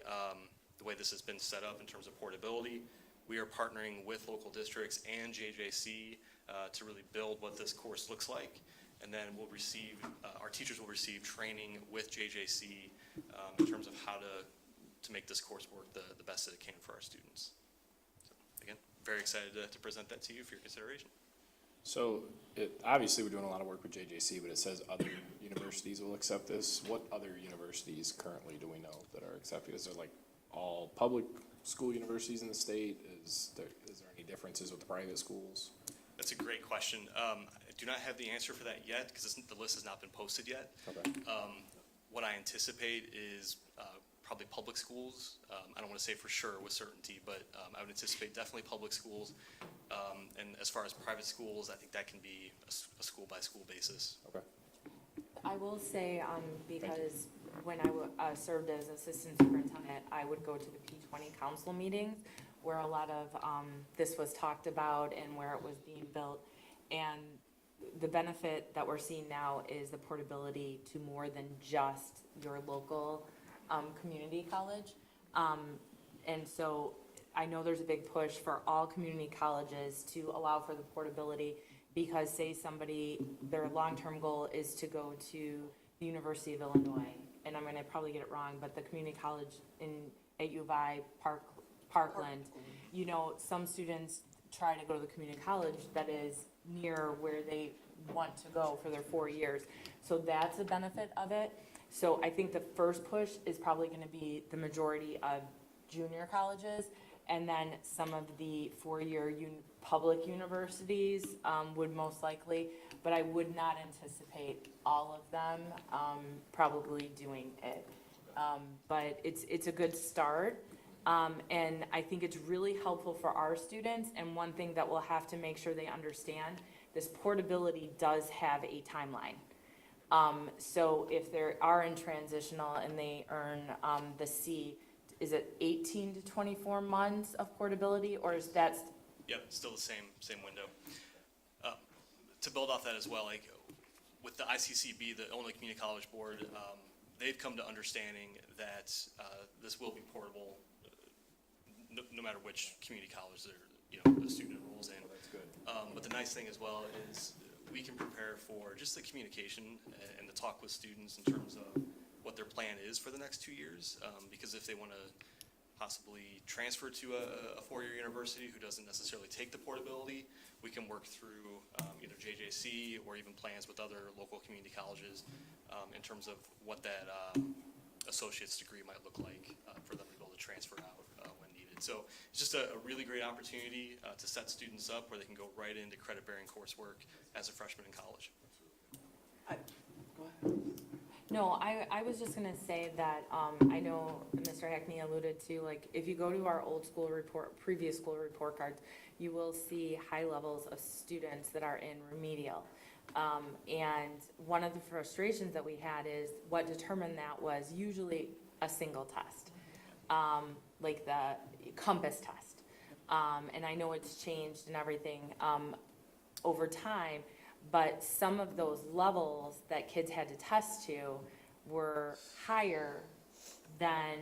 this has been set up in terms of portability. We are partnering with local districts and JJC to really build what this course looks like. And then we'll receive, our teachers will receive training with JJC in terms of how to make this course work the best that it can for our students. So again, very excited to present that to you for your consideration. So obviously we're doing a lot of work with JJC, but it says other universities will accept this. What other universities currently do we know that are accepting? Is there like all public school universities in the state? Is there any differences with the private schools? That's a great question. I do not have the answer for that yet because the list has not been posted yet. Okay. What I anticipate is probably public schools. I don't want to say for sure with certainty, but I would anticipate definitely public schools. And as far as private schools, I think that can be a school-by-school basis. Okay. I will say, because when I served as assistant superintendent, I would go to the P20 council meetings where a lot of this was talked about and where it was being built. And the benefit that we're seeing now is the portability to more than just your local community college. And so I know there's a big push for all community colleges to allow for the portability because say somebody, their long-term goal is to go to the University of Illinois, and I'm gonna probably get it wrong, but the community college at U of I, Parkland, you know, some students try to go to the community college that is near where they want to go for their 4 years. So that's a benefit of it. So I think the first push is probably gonna be the majority of junior colleges, and then some of the 4-year public universities would most likely, but I would not anticipate all of them probably doing it. But it's a good start, and I think it's really helpful for our students, and one thing that we'll have to make sure they understand, this portability does have a timeline. So if they are in transitional and they earn the C, is it 18 to 24 months of portability, or is that? Yep, still the same window. To build off that as well, like with the ICCB, the Illinois Community College Board, they've come to understanding that this will be portable no matter which community college a student enrolls in. That's good. But the nice thing as well is we can prepare for just the communication and the talk with students in terms of what their plan is for the next 2 years. Because if they want to possibly transfer to a four-year university who doesn't necessarily take the portability, we can work through either JJC or even plans with other local community colleges in terms of what that associate's degree might look like for them to be able to transfer out when needed. So it's just a really great opportunity to set students up where they can go right into credit-bearing coursework as a freshman in college. No, I was just gonna say that, I know Mr. Hackney alluded to, like, if you go to our old school report, previous school report cards, you will see high levels of students that are in remedial. And one of the frustrations that we had is what determined that was usually a single test, like the compass test. And I know it's changed and everything, over time, but some of those levels that kids had to test to were higher than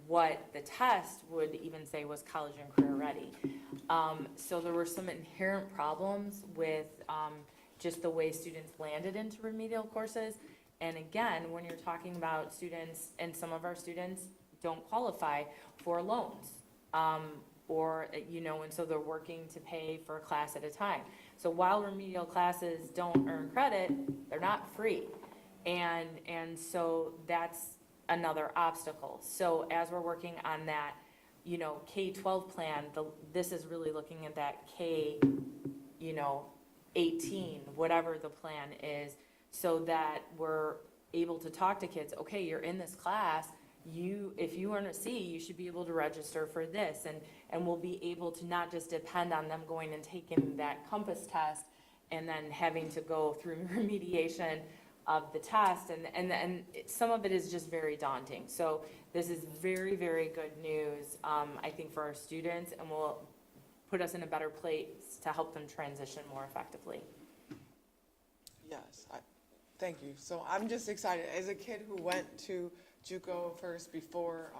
what the test would even say was college and career ready. So there were some inherent problems with just the way students landed into remedial courses. And again, when you're talking about students, and some of our students don't qualify for loans, and so they're working to pay for a class at a time. So while remedial classes don't earn credit, they're not free. And so that's another obstacle. So as we're working on that, K-12 plan, this is really looking at that K, 18, whatever the plan is, so that we're able to talk to kids, okay, you're in this class, if you earn a C, you should be able to register for this, and we'll be able to not just depend on them going and taking that compass test and then having to go through remediation of the test, and some of it is just very daunting. So this is very, very good news, I think, for our students, and will put us in a better place to help them transition more effectively. Yes, thank you. So I'm just excited. As a kid who went to JUCO first before,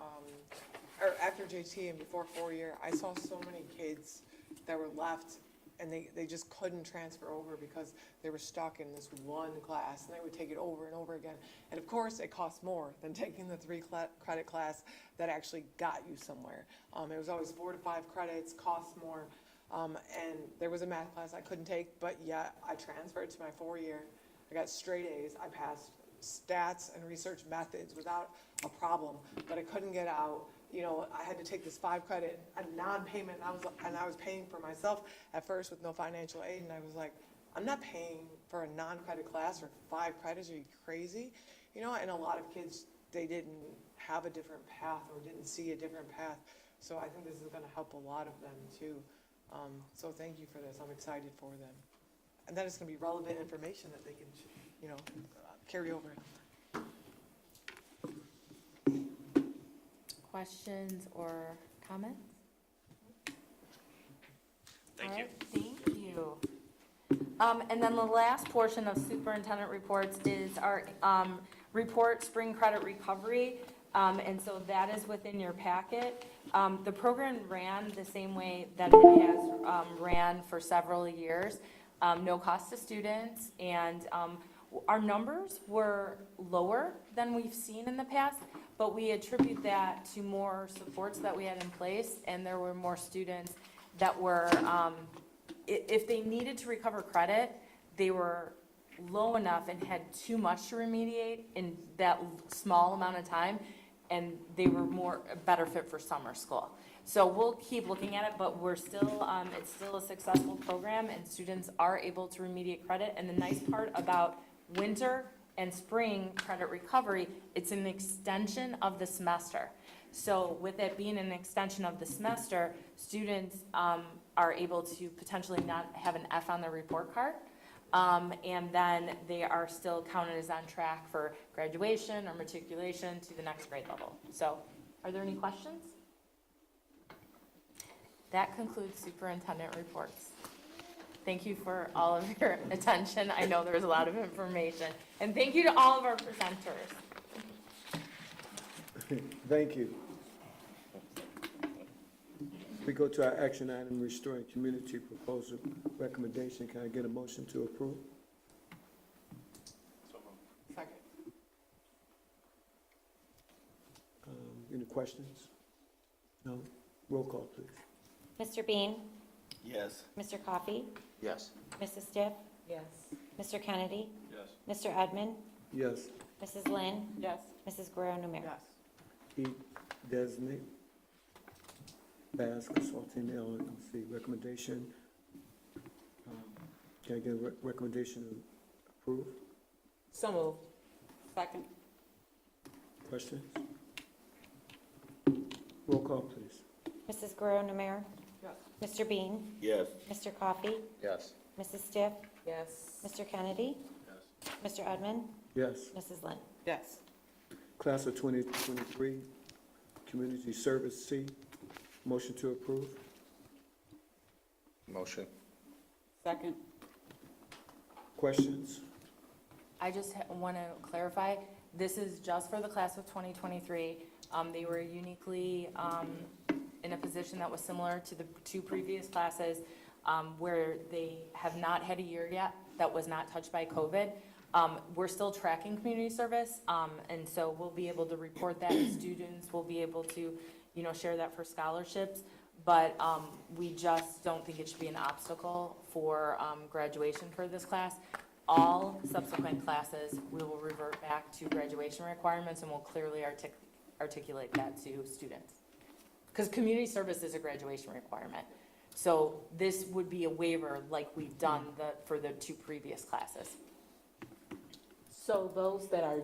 or after JT and before 4-year, I saw so many kids that were left and they just couldn't transfer over because they were stuck in this one class, and they would take it over and over again. And of course, it costs more than taking the 3-credit class that actually got you somewhere. It was always 4 to 5 credits, costs more. And there was a math class I couldn't take, but yet I transferred to my 4-year. I got straight A's. I passed stats and research methods without a problem, but I couldn't get out. I had to take this 5-credit, a non-payment, and I was paying for myself at first with no financial aid, and I was like, I'm not paying for a non-credit class for 5 credits. Are you crazy? And a lot of kids, they didn't have a different path or didn't see a different path. So I think this is going to help a lot of them too. So thank you for this. I'm excited for them. And then it's going to be relevant information that they can, carry over. Questions or comments? Thank All you. right, thank you. And then the last portion of superintendent reports is our report, spring credit recovery. And so that is within your packet. The program ran the same way that it has ran for several years, no cost to students. And our numbers were lower than we've seen in the past, but we attribute that to more supports that we had in place, and there were more students that were, if they needed to recover credit, they were low enough and had too much to remediate in that small amount of time, and they were a better fit for summer school. So we'll keep looking at it, but we're still, it's still a successful program, and students are able to remediate credit. And the nice part about winter and spring credit recovery, it's an extension of the semester. So with it being an extension of the semester, students are able to potentially not have an F on their report card, And then they are still counted as on track for graduation or matriculation to the next grade level. So, are there any questions? That concludes superintendent reports. Thank you for all of your attention. I know there's a lot of information. And thank you to all of our presenters. Thank you. We go to our action item, restoring community proposal recommendation. Can I get a motion to approve? Second. Any questions? No? Roll call, please. Mr. Bean? Yes. Mr. Coffey? Yes. Mrs. Stiff? Yes. Mr. Kennedy? Yes. Mr. Edmond? Yes. Mrs. Lynn? Yes. Mrs. Guerrero Numer? E, designate Bass Consulting LLC recommendation. Can I get a recommendation to approve? So moved. Second. Questions? Roll call, please. Mrs. Guerrero Numer? Mr. Bean? Yes. Mr. Coffey? Yes. Mrs. Stiff? Yes. Mr. Kennedy? Mr. Edmond? Yes. Mrs. Lynn? Yes. Class of 2023, Community Service C, motion to approve. Motion. Second. Questions? I just want to clarify, this is just for the class of 2023. They were uniquely in a position that was similar to the two previous classes, where they have not had a year yet that was not touched by COVID. We're still tracking community service, and so we'll be able to report that to students. We'll be able to, share that for scholarships. But we just don't think it should be an obstacle for graduation for this class. All subsequent classes, we will revert back to graduation requirements, and we'll clearly articulate that to students. Because community service is a graduation requirement. So this would be a waiver like we've done for the two previous classes. So those that are,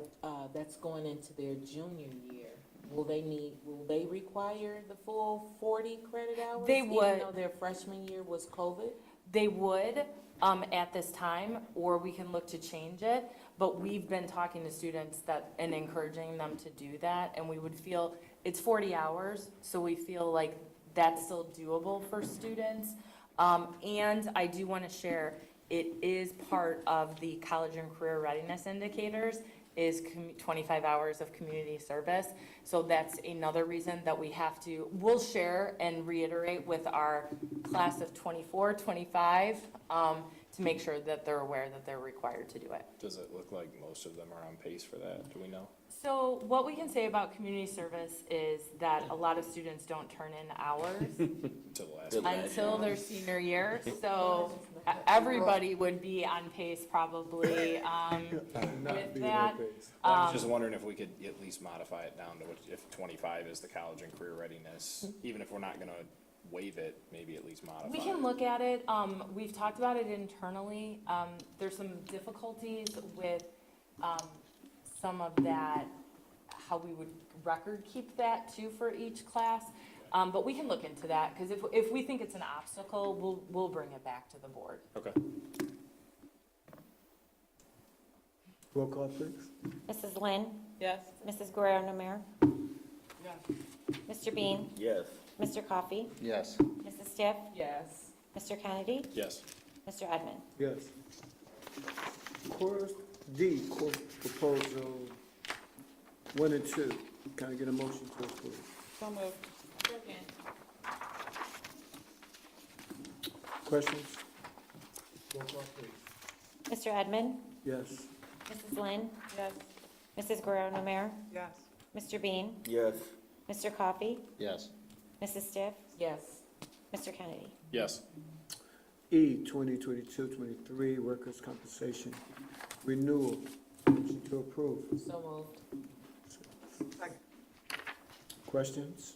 that's going into their junior year, will they require the full 40 credit hours? They would. Even though their freshman year was COVID? They would at this time, or we can look to change it. But we've been talking to students and encouraging them to do that. And we would feel, it's 40 hours, so we feel like that's still doable for students. And I do want to share, it is part of the college and career readiness indicators is 25 hours of community service. So that's another reason that we'll share and reiterate with our class of 24, 25, to make sure that they're aware that they're required to do it. Does it look like most of them are on pace for that? Do we know? So what we can say about community service is that a lot of students don't turn in hours until their senior year. So everybody would be on pace probably with that. I was just wondering if we could at least modify it down to if 25 is the college and career readiness, even if we're not going to waive it, maybe at least modify it. We can look at it. We've talked about it internally. There's some difficulties with some of that, how we would record keep that too for each class. But we can look into that, because if we think it's an obstacle, we'll bring it back to the board. Okay. Roll call, please. Mrs. Lynn? Yes. Mrs. Guerrero Numer? Yes. Mr. Bean? Yes. Mr. Coffey? Yes. Mrs. Stiff? Yes. Mr. Kennedy? Yes. Mr. Edmond? Yes. Course D, course proposal 1 and 2. Can I get a motion to approve? So moved. Questions? Roll call, please. Mr. Edmond? Yes. Mrs. Lynn? Yes. Mrs. Guerrero Numer? Yes. Mr. Bean? Yes. Mr. Coffey? Yes. Mrs. Stiff? Yes. Mr. Kennedy? Yes. E, 2022-23, workers' compensation renewal. Motion to approve. So moved. Questions?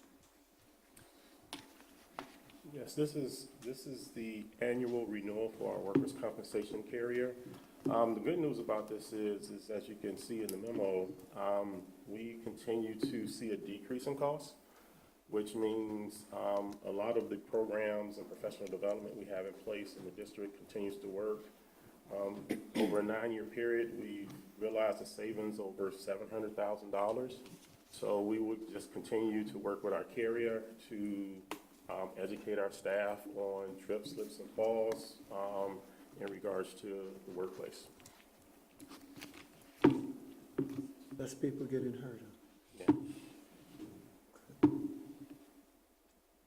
Yes, this is the annual renewal for our workers' compensation carrier. The good news about this is as you can see in the memo, we continue to see a decrease in costs, which means a lot of the programs and professional development we have in place in the district continues to work. Over a 9-year period, we realized a savings over $700,000. So we would just continue to work with our carrier to educate our staff on trips, slips, and falls in regards to the workplace. Less people getting hurt. Yeah.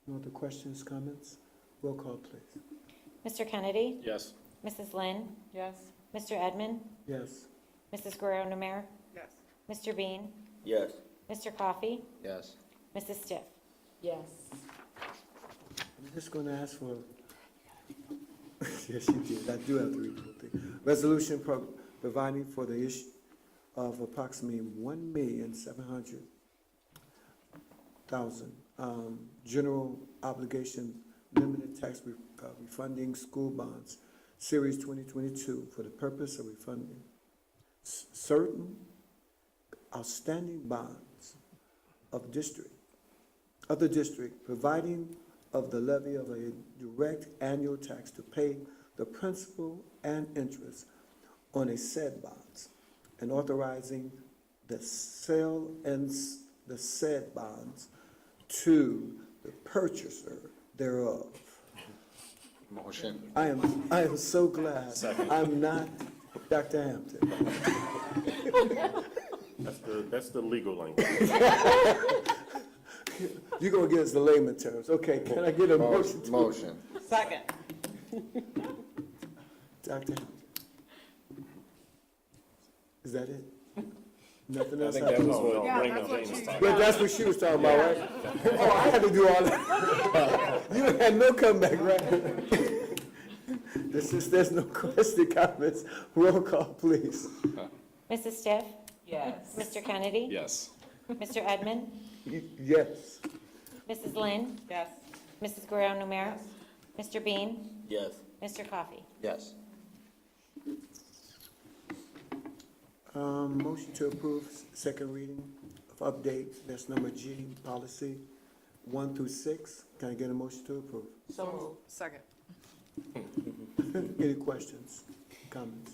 No other questions, comments? Roll call, please. Mr. Kennedy? Yes. Mrs. Lynn? Yes. Mr. Edmond? Yes. Mrs. Guerrero-Namere? Yes. Mr. Bean? Yes. Mr. Coffey? Yes. Mrs. Stiff? Yes. I'm just gonna ask for, yes, you did, I do have the report there. Resolution providing for the issue of approximately $1,700,000, general obligation limited tax refunding school bonds, Series 2022, for the purpose of refunding certain outstanding bonds of the district, providing of the levy of a direct annual tax to pay the principal and interest on a said bonds, and authorizing the sale and the said bonds to the purchaser thereof. Motion. I am so glad I'm not Dr. Hampton. That's the legal language. You're gonna give us the layman terms. Okay, can I get a motion to? Motion. Second. Dr. Hampton. Is that it? Nothing I else? think that was what Yeah, Raymond that's what James was she- talking But about. that's what she was talking about, right? Oh, I had to do all that. You had no comeback, right? There's no question, comments. Roll call, please. Mrs. Stiff? Yes. Mr. Kennedy? Yes. Mr. Edmond? Yes. Mrs. Lynn? Yes. Mrs. Guerrero-Namere? Mr. Bean? Yes. Mr. Coffey? Yes. Motion to approve second reading of update, that's number G, policy 1 through 6. Can I get a motion to approve? So moved. Second. Any questions, comments?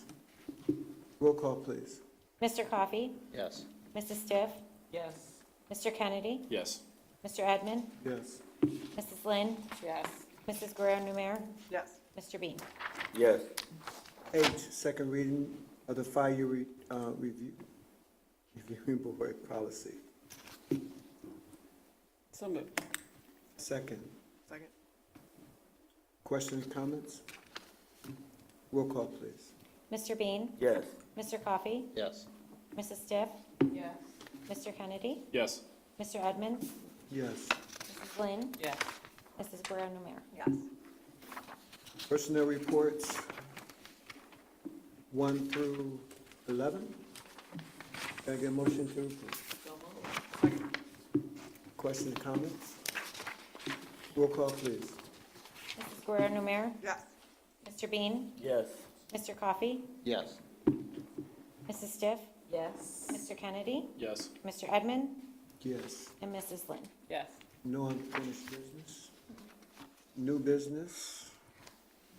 Roll call, please. Mr. Coffey? Yes. Mrs. Stiff? Yes. Mr. Kennedy? Yes. Mr. Edmond? Yes. Mrs. Lynn? Yes. Mrs. Guerrero-Namere? Yes. Mr. Bean? Yes. H, second reading of the 5-year reviewing board policy. So moved. Second. Second. Questions, comments? Roll call, please. Mr. Bean? Yes. Mr. Coffey? Yes. Mrs. Stiff? Yes. Mr. Kennedy? Yes. Mr. Edmond? Yes. Mrs. Lynn? Yes. Mrs. Guerrero-Namere? Yes. Personnel reports 1 through 11. Can I get a motion to approve? Questions, comments? Roll call, please. Mrs. Guerrero-Namere? Yes. Mr. Bean? Yes. Mr. Coffey? Yes. Mrs. Stiff? Yes. Mr. Kennedy? Yes. Mr. Edmond? Yes. And Mrs. Lynn? Yes. No unfinished business. New business.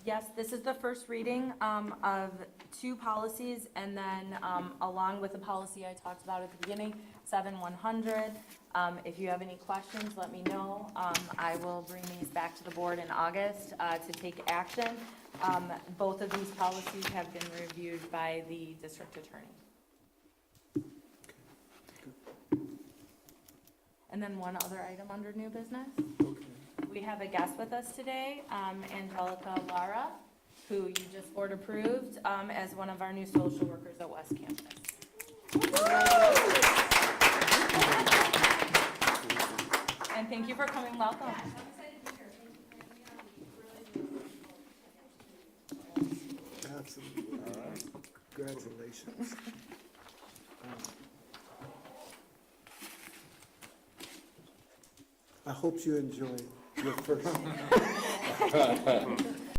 Yes, this is the first reading of 2 policies, and then along with the policy I talked about at the beginning, 7100. If you have any questions, let me know. I will bring these back to the board in August to take action. Both of these policies have been reviewed by the district attorney. And then one other item under new business. We have a guest with us today, Angelica Lara, who you just board approved as one of our new social workers at West Campus. And thank you for coming, welcome. Absolutely. Congratulations. I hope you enjoy your first.